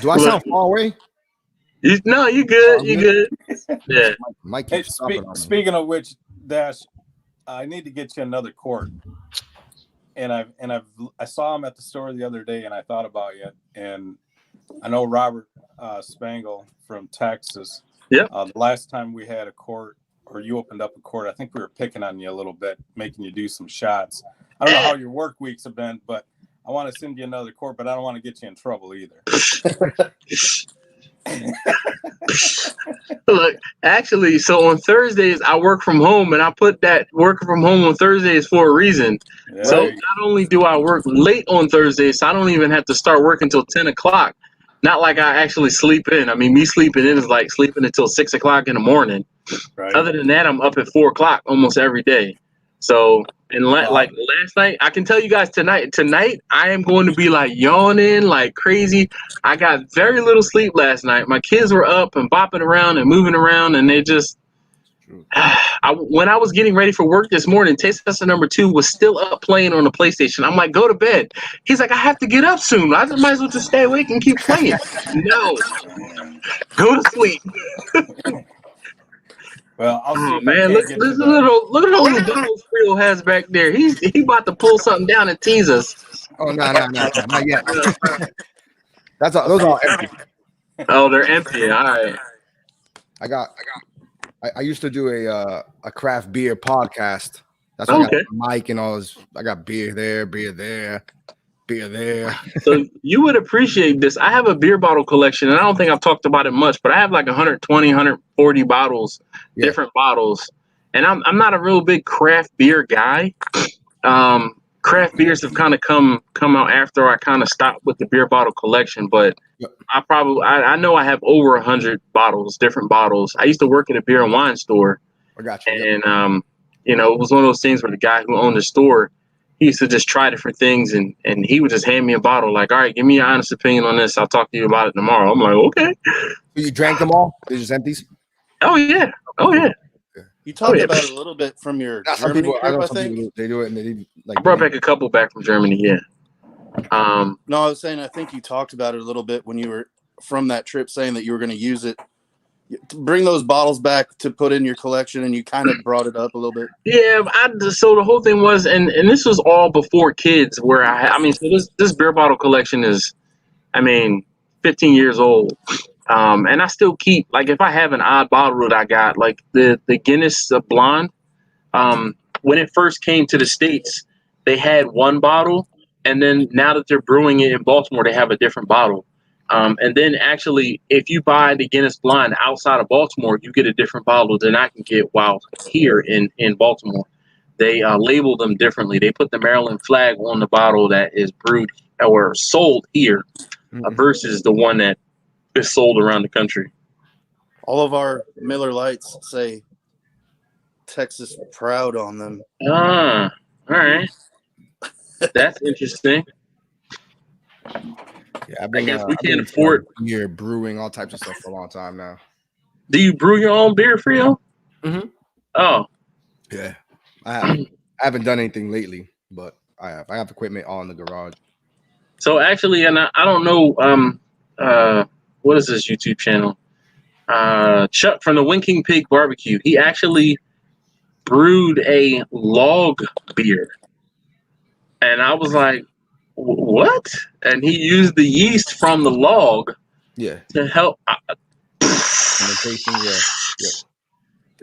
Do I sound far away? No, you good. You good. Yeah. Mike, hey, speaking of which, Dash, I need to get you another quart. And I saw him at the store the other day, and I thought about you. And I know Robert Spangle from Texas. Yeah. The last time we had a quart, or you opened up a quart, I think we were picking on you a little bit, making you do some shots. I don't know how your work weeks have been, but I want to send you another quart, but I don't want to get you in trouble either. Look, actually, so on Thursdays I work from home, and I put that working from home on Thursdays for a reason. Yeah, so not only do I work late on Thursdays, so I don't even have to start working until 10 o'clock. Not like I actually sleep in. I mean, me sleeping in is like sleeping until 6 o'clock in the morning. Right. Other than that, I'm up at 4 o'clock almost every day. So, and like last night, I can tell you guys tonight I am going to be like yawning like crazy. I got very little sleep last night. My kids were up and bopping around and moving around, and they just. When I was getting ready for work this morning, Taste Tester number 2 was still up playing on the PlayStation. I'm like, go to bed. He's like, I have to get up soon. I might as well just stay awake and keep playing. No, go to sleep. Well, I'll see man, look at the little balls Frio has back there. He about to pull something down and tease us. Oh no, not yet. Those are all empty. Oh, they're empty. All right. I used to do a craft beer podcast. That's why I got the mic and all this. I got beer there, beer there, beer there. So you would appreciate this. I have a beer bottle collection, and I don't think I've talked about it much, but I have like 120, 140 bottles, different bottles. And I'm not a real big craft beer guy. Craft beers have kind of come out after I kind of stopped with the beer bottle collection, but I know I have over 100 bottles, different bottles. I used to work at a beer and wine store. I got you. And it was one of those things where the guy who owned the store, he used to just try different things, and he would just hand me a bottle like, all right, give me your honest opinion on this. I'll talk to you about it tomorrow. I'm like, okay. So you drank them all? They're just empties? Oh yeah. You talked about it a little bit from your Germany trip, I think. People, they do it, and they like. I brought back a couple back from Germany. Yeah. No, I was saying I think you talked about it a little bit when you were from that trip, saying that you were going to use it to bring those bottles back to put in your collection, and you kind of brought it up a little bit. Yeah. So the whole thing was, and this was all before kids. Where so this beer bottle collection is, 15 years old. And I still keep, like, if I have an odd bottle that I got, like the Guinness Blonde, when it first came to the States, they had one bottle, and then now that they're brewing it in Baltimore, they have a different bottle. And then actually, if you buy the Guinness Blonde outside of Baltimore, you get a different bottle than I can get while here in Baltimore. They label them differently. They put the Maryland flag on the bottle that is brewed or sold here versus the one that is sold around the country. All of our Miller Lights say Texas proud on them. All right. That's interesting. Yeah, I guess we can't afford beer, brewing, all types of stuff for a long time now. Do you brew your own beer, Frio? Mm-hmm. Oh. Yeah. I haven't done anything lately, but I have equipment all in the garage. So actually, and I don't know, what is this YouTube channel? Chuck from the Winking Pig Barbecue. He actually brewed a log beer. And I was like, what? And he used the yeast from the log to help.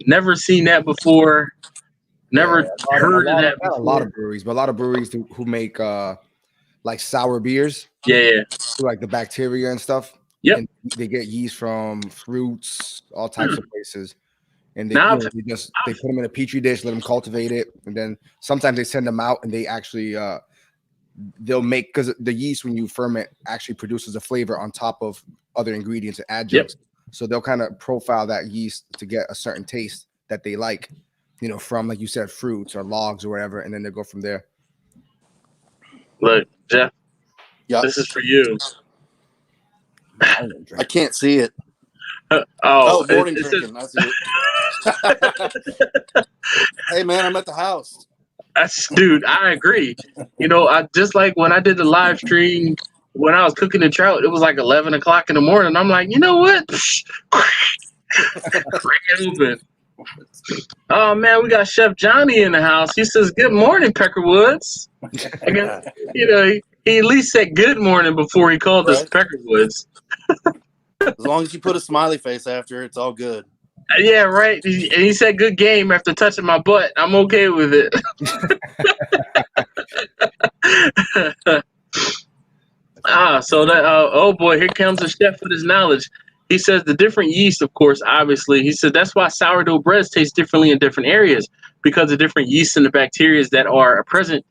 Never seen that before. Never heard of that before. A lot of breweries who make like sour beers. Yeah. Like the bacteria and stuff. Yep. And they get yeast from fruits, all types of places. And they put them in a petri dish, let them cultivate it, and then sometimes they send them out and they actually they'll make, because the yeast when you ferment actually produces a flavor on top of other ingredients and adjuncts. Yep. So they'll kind of profile that yeast to get a certain taste that they like, from, like you said, fruits or logs or whatever, and then they'll go from there. Look, Jeff, this is for you. I can't see it. Morning drinking. I see it. Hey, man, I'm at the house. Dude, I agree. I just like when I did the live stream when I was cooking the trout, it was like 11 o'clock in the morning. I'm like, you know what? Crack it open. Oh, man, we got Chef Johnny in the house. He says, good morning, Peckerwoods. He at least said good morning before he called us Peckerwoods. As long as you put a smiley face after, it's all good. Yeah, right. And he said good game after touching my butt. I'm okay with it. So that oh boy, here comes a chef with his knowledge. He says the different yeast, of course, obviously. He said that's why sourdough breads taste differently in different areas, because of different yeasts and the bacteria that are present.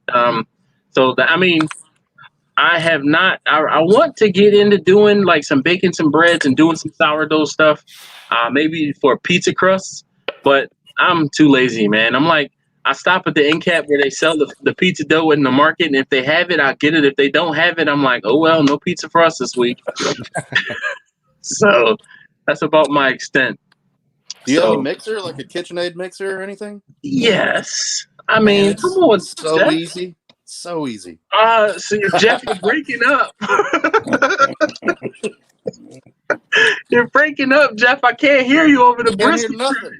I have not. I want to get into doing like some baking some breads and doing some sourdough stuff, maybe for pizza crusts, but I'm too lazy, man. I'm like, I stop at the end cap where they sell the pizza dough in the market, and if they have it, I'll get it. If they don't have it, I'm like, oh well, no pizza for us this week. So that's about my extent. Do you have a mixer, like a KitchenAid mixer or anything? Yes. I mean, come on, so Jeff. easy. So easy. So Jeff, you're breaking up. You're breaking up, Jeff. I can't hear you over the brisket. Nothing.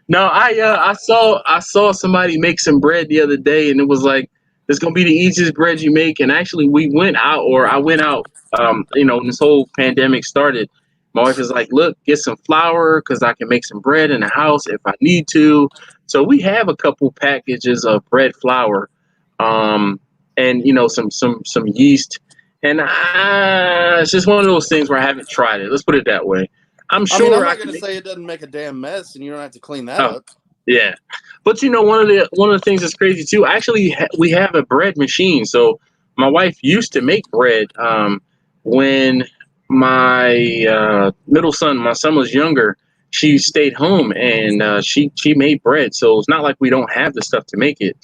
No, I saw somebody make some bread the other day, and it was like, it's gonna be the easiest bread you make. And actually, I went out. When this whole pandemic started, my wife was like, look, get some flour because I can make some bread in the house if I need to. So we have a couple packages of bread flour, and some yeast. And it's just one of those things where I haven't tried it. Let's put it that way. I'm sure. I'm not going to say it doesn't make a damn mess, and you don't have to clean that up. Yeah, but one of the things that's crazy too. Actually, we have a bread machine. So my wife used to make bread when my middle son, my son was younger. She stayed home and she made bread. So it's not like we don't have the stuff to make it.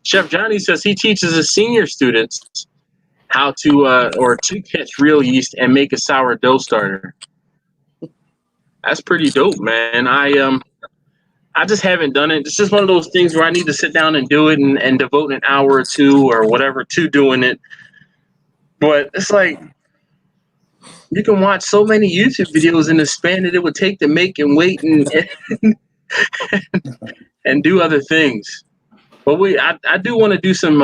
Chef Johnny says he teaches his senior students how to catch real yeast and make a sourdough starter. That's pretty dope, man. I just haven't done it. It's just one of those things where I need to sit down and do it and devote an hour or two or whatever to doing it. But it's like you can watch so many YouTube videos in the span that it would take to make and wait and do other things. But I do want to do some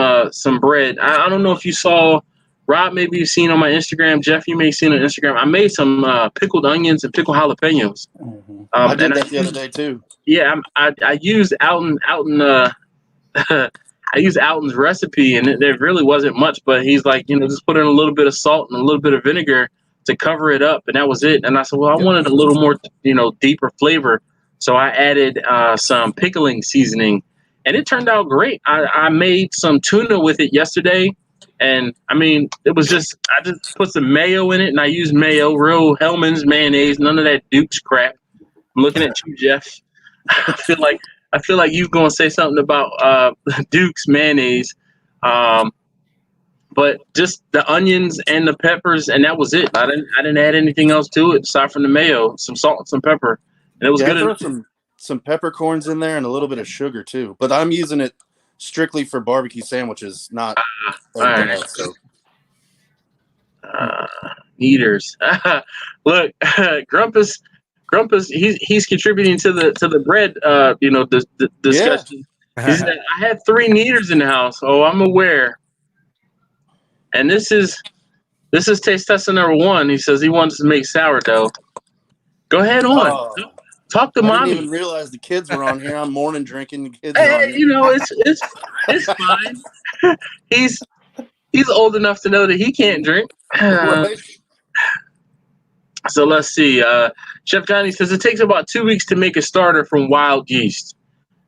bread. I don't know if you saw, Rob, maybe you've seen on my Instagram. Jeff, you may have seen on Instagram. I made some pickled onions and pickled jalapenos. Mm-hmm. I did that the other day too. Yeah, I used Alton. I used Alton's recipe, and there really wasn't much. But he's like, just put in a little bit of salt and a little bit of vinegar to cover it up, and that was it. And I said, well, I wanted a little more, deeper flavor, so I added some pickling seasoning, and it turned out great. I made some tuna with it yesterday. And I mean, I just put some mayo in it, and I used mayo, real Hellman's mayonnaise, none of that Duke's crap. I'm looking at you, Jeff. I feel like you're gonna say something about Duke's mayonnaise, but just the onions and the peppers, and that was it. I didn't add anything else to it aside from the mayo, some salt, and some pepper, and it was good. I threw some peppercorns in there and a little bit of sugar too, but I'm using it strictly for barbecue sandwiches, not everything else. So. Eaters. Look, Grumpus, he's contributing to the bread. The discussion. Yeah. He said, I had 3 kneaders in the house. Oh, I'm aware. And this is taste tester number 1. He says he wants to make sourdough. Go ahead on. Talk to mommy. I didn't even realize the kids were on here. I'm morning drinking. The kids hey, it's fine. He's old enough to know that he can't drink. Right. So let's see. Chef Johnny says it takes about 2 weeks to make a starter from wild yeast.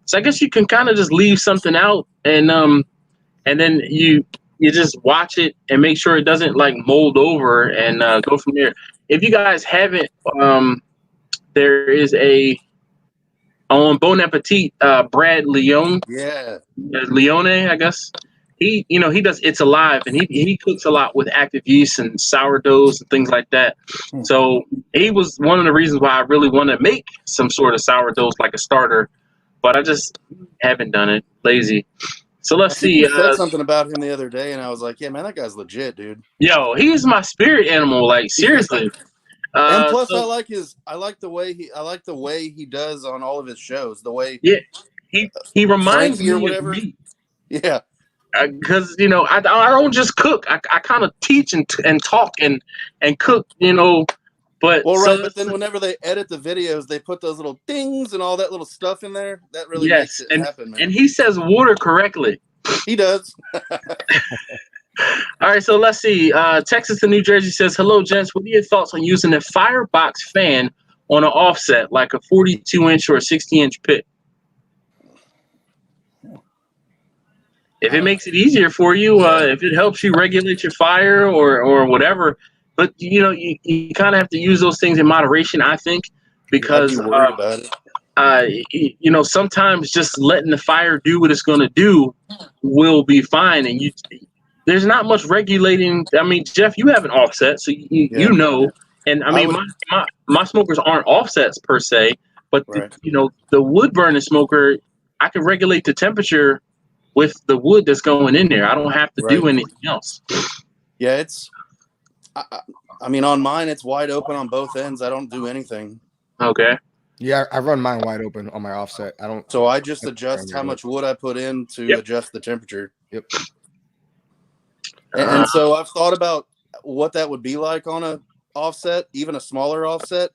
So I guess you can kind of just leave something out and then you just watch it and make sure it doesn't like mold over and go from there. If you guys haven't, there is on Bon Appetit, Brad Leone. Yeah. Leone, I guess. He does It's Alive, and he cooks a lot with active yeast and sourdoughs and things like that. So he was one of the reasons why I really want to make some sort of sourdoughs like a starter, but I just haven't done it. Lazy. So let's see. You said something about him the other day, and I was like, yeah, man, that guy's legit, dude. Yo, he's my spirit animal. Like seriously. And plus, I like the way he does on all of his shows. The way he reminds me or whatever. of me. Yeah, because I don't just cook. I kind of teach and talk and cook. But but then whenever they edit the videos, they put those little dings and all that little stuff in there. That really makes it happen, man. And he says water correctly. He does. All right, so let's see. Texas and New Jersey says, hello, gents. What are your thoughts on using a firebox fan on an offset, like a 42-inch or a 60-inch pit? if it makes it easier for you, if it helps you regulate your fire or whatever. But you know, you kind of have to use those things in moderation, I think, because I'd be worried about it. you know, sometimes just letting the fire do what it's going to do will be fine. And there's not much regulating. I mean, Jeff, you have an offset, so you know. And I mean, my smokers aren't offsets per se, but you know, the wood burning smoker, I can regulate the temperature with the wood that's going in there. I don't have to do anything else. Yeah, it's. I mean, on mine, it's wide open on both ends. I don't do anything. Okay. Yeah, I run mine wide open on my offset. I don't. So I just adjust how much wood I put in to adjust the temperature. Yep. And so I've thought about what that would be like on a offset, even a smaller offset.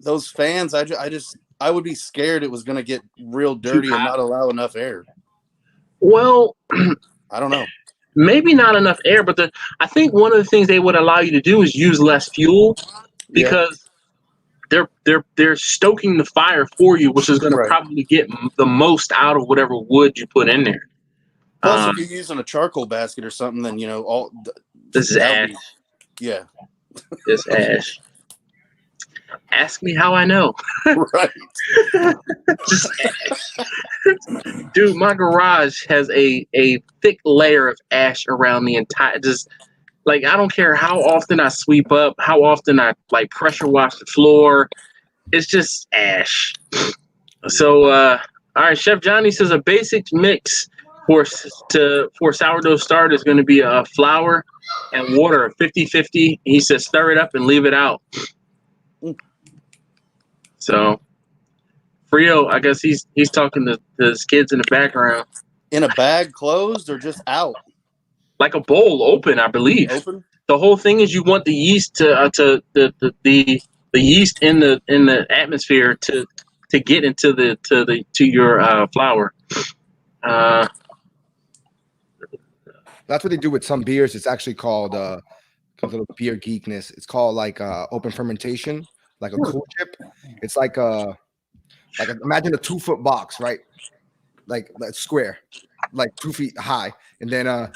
Those fans, I would be scared it was going to get real dirty and not allow enough air. Well, I don't know. Maybe not enough air, but I think one of the things they would allow you to do is use less fuel, because they're stoking the fire for you, which is going to probably get the most out of whatever wood you put in there. Plus, if you're using a charcoal basket or something, then you know this is ash. Yeah, this ash. Ask me how I know. Right. Just dude, my garage has a thick layer of ash around the entire. Just like, I don't care how often I sweep up, how often I like pressure wash the floor. It's just ash. So, all right, Chef Johnny says a basic mix for sourdough start is going to be a flour and water, 50-50. He says stir it up and leave it out. So, Frio, I guess he's talking to his kids in the background. In a bag closed or just out? Like a bowl open, I believe. Open. The whole thing is you want the yeast to the yeast in the atmosphere to get into your flour. That's what they do with some beers. It's actually called a little beer geekness. It's called like open fermentation, like a cool chip. It's like imagine a 2-foot box, right? Like square, like 2 feet high, and then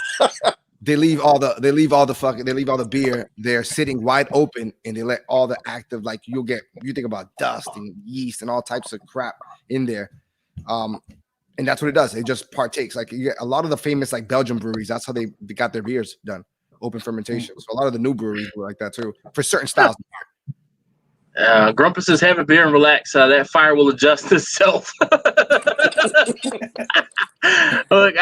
they leave all the beer there sitting wide open, and they let all the active, like you think about dust and yeast and all types of crap in there. And that's what it does. It just partakes. Like, you get a lot of the famous like Belgian breweries, that's how they got their beers done, open fermentation. So a lot of the new breweries were like that too for certain styles. Grumpus says, have a beer and relax. That fire will adjust itself. Look,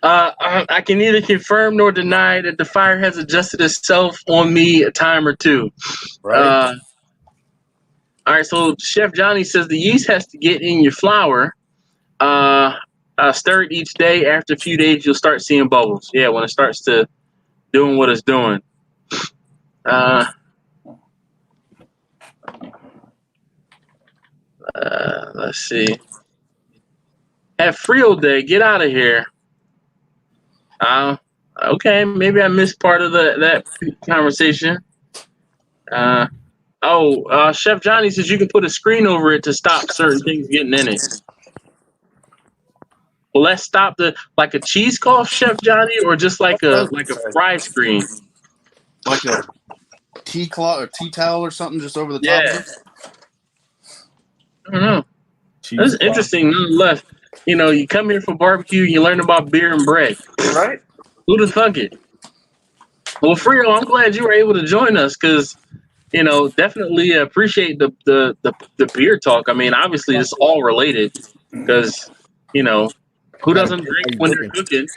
I can neither confirm nor deny that the fire has adjusted itself on me a time or two. Right. All right, so Chef Johnny says the yeast has to get in your flour. Stir it each day. After a few days, you'll start seeing bubbles. Yeah, when it starts to doing what it's doing. Let's see. Have Frio Day. Get out of here. Okay, maybe I missed part of that conversation. Chef Johnny says you can put a screen over it to stop certain things getting in it. Will that stop like a cheesecloth, Chef Johnny, or just like a fry screen? Like a tea cloth or tea towel or something just over the top of it? I don't know. That's interesting nonetheless. You know, you come here for barbecue, you learn about beer and bread. Right? Who'd have thunk it? Well, Frio, I'm glad you were able to join us because, you know, definitely appreciate the beer talk. I mean, obviously it's all related because, you know, who doesn't drink when they're cooking?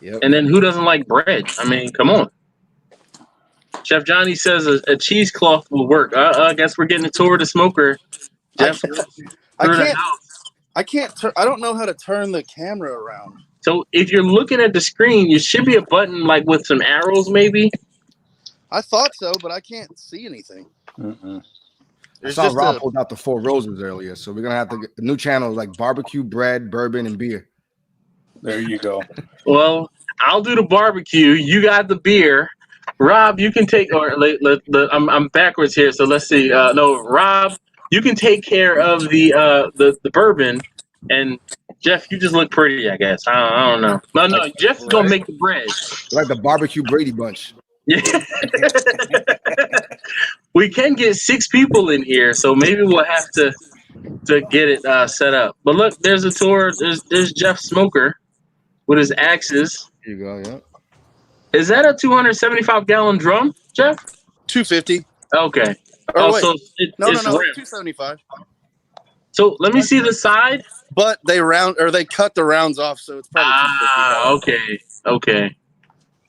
Yep. And then who doesn't like bread? I mean, come on. Chef Johnny says a cheesecloth will work. I guess we're getting a tour of the smoker. Jeff, I don't know how to turn the camera around. So if you're looking at the screen, you should be a button like with some arrows, maybe. I thought so, but I can't see anything. I saw Rob pulled out the 4 roses earlier, so we're gonna have to get a new channel like barbecue, bread, bourbon, and beer. There you go. Well, I'll do the barbecue. You got the beer. Rob, you can take. I'm backwards here, so let's see. No, Rob, you can take care of the bourbon, and Jeff, you just look pretty, I guess. I don't know. No, Jeff's gonna make the bread. Like the barbecue Brady Bunch. Yeah. We can get 6 people in here, so maybe we'll have to get it set up. But look, there's a tour. There's Jeff Smoker with his axes. Here you go. Yeah. Is that a 275-gallon drum, Jeff? 250. Okay. Or wait. So No, it's 275. So let me see the side. But they cut the rounds off, so it's probably 250. Okay.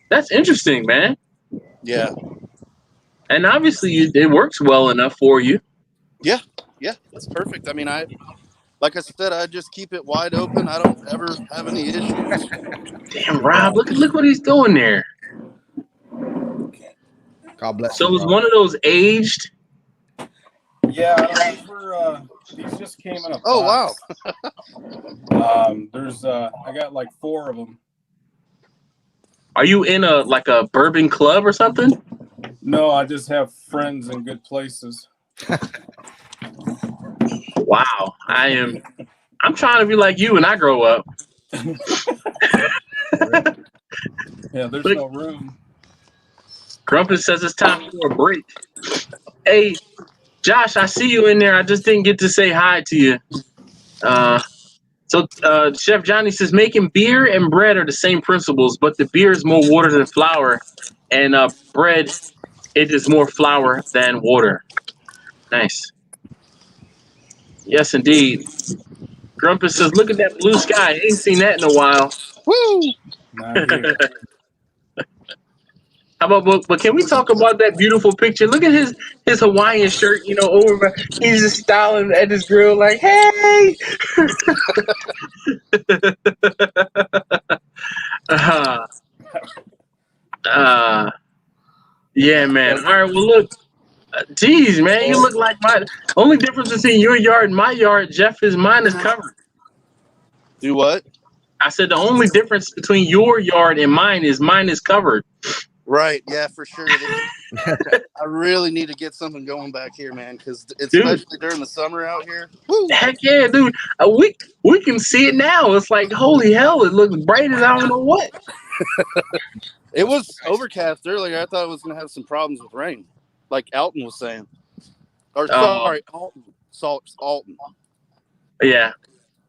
That's interesting, man. Yeah. And obviously it works well enough for you. Yeah, that's perfect. I mean, like I said, I just keep it wide open. I don't ever have any issues. Damn, Rob, look what he's doing there. God bless. So it was one of those aged. Yeah, I don't remember. These just came in a box. Oh wow. I got like 4 of them. Are you in a bourbon club or something? No, I just have friends in good places. Wow, I'm trying to be like you when I grow up. Yeah, there's no room. Grumpus says it's time for a break. Hey, Josh, I see you in there. I just didn't get to say hi to you. So Chef Johnny says making beer and bread are the same principles, but the beer is more water than flour, and bread, it is more flour than water. Nice. Yes, indeed. Grumpus says, look at that blue sky. I ain't seen that in a while. Woo! Not here. How about, but can we talk about that beautiful picture? Look at his Hawaiian shirt, over. He's just styling at his grill like, hey! Yeah, man. All right, well, look. Geez, man, you look like my only difference between your yard and my yard, Jeff, is mine is covered. Do what? I said the only difference between your yard and mine is covered. Right. Yeah, for sure. I really need to get something going back here, man, because especially during the summer out here. Woo. Heck yeah, dude. We can see it now. It's like, holy hell, it looks bright as I don't know what. It was overcast earlier. I thought it was going to have some problems with rain. Like Alton was saying. Or sorry, Alton. Yeah.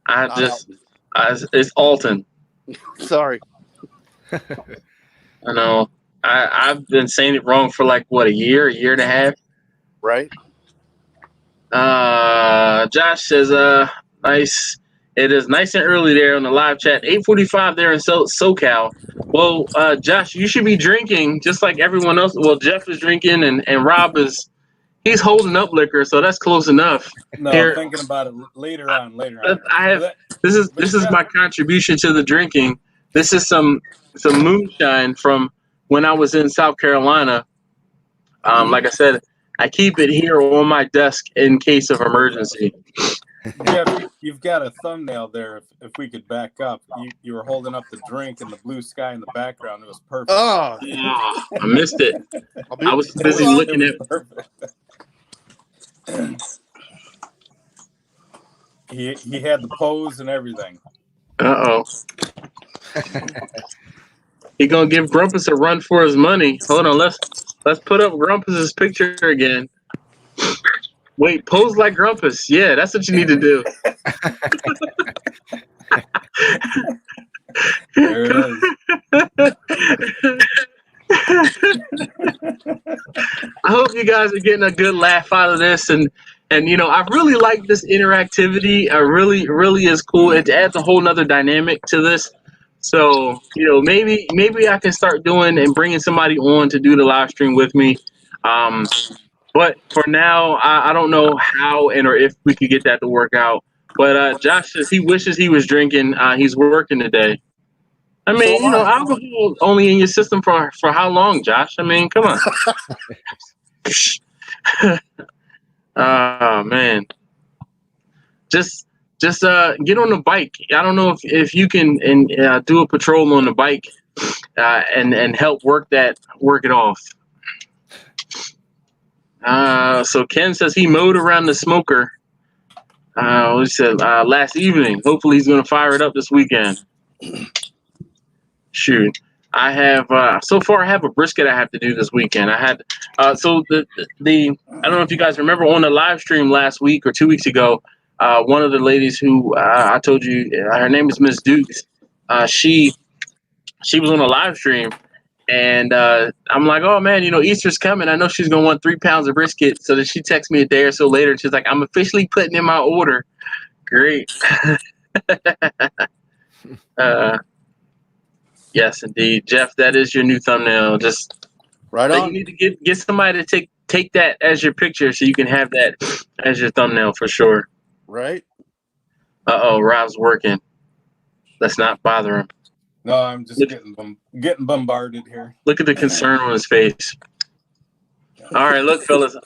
It's Alton. Sorry. I know. I've been saying it wrong for like a year and a half. Right. Josh says, nice. It is nice and early there on the live chat. 8:45 there in SoCal. Well, Josh, you should be drinking just like everyone else. Well, Jeff is drinking and Rob he's holding up liquor, so that's close enough. No, I'm thinking about it later on. This is my contribution to the drinking. This is some moonshine from when I was in South Carolina. Like I said, I keep it here on my desk in case of emergency. Jeff, you've got a thumbnail there. If we could back up, you were holding up the drink and the blue sky in the background. It was perfect. Oh, I missed it. I was busy looking at. He had the pose and everything. Uh-oh. He gonna give Grumpus a run for his money. Hold on, let's put up Grumpus's picture again. Wait, pose like Grumpus. Yeah, that's what you need to do. There it is. I hope you guys are getting a good laugh out of this, and I really like this interactivity. Really is cool. It adds a whole nother dynamic to this. So maybe I can start doing and bringing somebody on to do the live stream with me. But for now, I don't know how or if we could get that to work out. But Josh says he wishes he was drinking. He's working today. I mean, alcohol only in your system for how long, Josh? I mean, come on. Oh, man. Just get on the bike. I don't know if you can do a patrol on the bike and help work it off. So Ken says he mowed around the smoker. we said last evening. Hopefully he's gonna fire it up this weekend. Shoot, I have so far I have a brisket I have to do this weekend. I had so the I don't know if you guys remember on the live stream last week or 2 weeks ago. One of the ladies who I told you her name is Miss Dukes. She was on a live stream. And I'm like, oh man, Easter's coming. I know she's gonna want 3 pounds of brisket. So then she texts me a day or so later, and she's like, I'm officially putting in my order. Great. Yes, indeed, Jeff. That is your new thumbnail. Just right on. You need to get somebody to take that as your picture, so you can have that as your thumbnail for sure. Right. Rob's working. Let's not bother him. No, I'm just getting bombarded here. Look at the concern on his face. All right, look, fellas,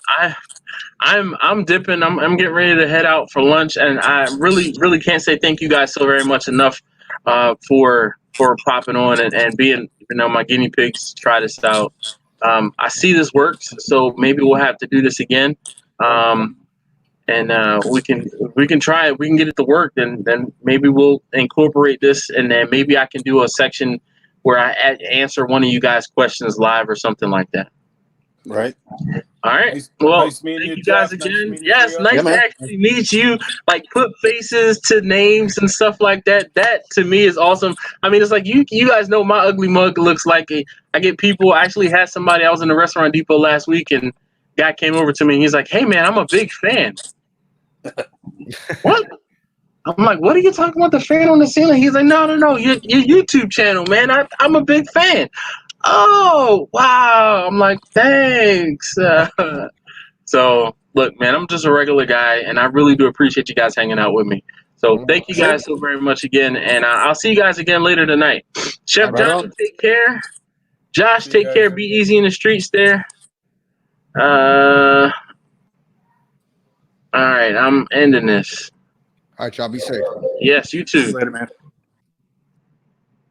I'm dipping. I'm getting ready to head out for lunch, and I really can't say thank you guys so very much enough for popping on and being my guinea pigs. Try this out. I see this works, so maybe we'll have to do this again. And we can try it. We can get it to work. Then maybe we'll incorporate this, and then maybe I can do a section where I answer one of you guys' questions live or something like that. Right. All right. Nice, well, nice meeting thank you, you guys Jeff. again. Nice Yes, nice to actually meet you. Like put faces to names and stuff like that. That to me is awesome. I mean, it's like you guys know my ugly mug looks like I get people. I actually had somebody. I was in the Restaurant Depot last week, and guy came over to me and he's like, "Hey man, I'm a big fan." What? I'm like, what are you talking about? The fan on the ceiling? He's like, no, your YouTube channel, man. I'm a big fan. Oh, wow. I'm like, thanks. So, look, man, I'm just a regular guy, and I really do appreciate you guys hanging out with me. So, thank you guys so very much again, and I'll see you guys again later tonight. Chef John, take care. Josh, take care. Be easy in the streets there. All right, I'm ending this. All right, y'all be safe. Yes, you too. Later, man.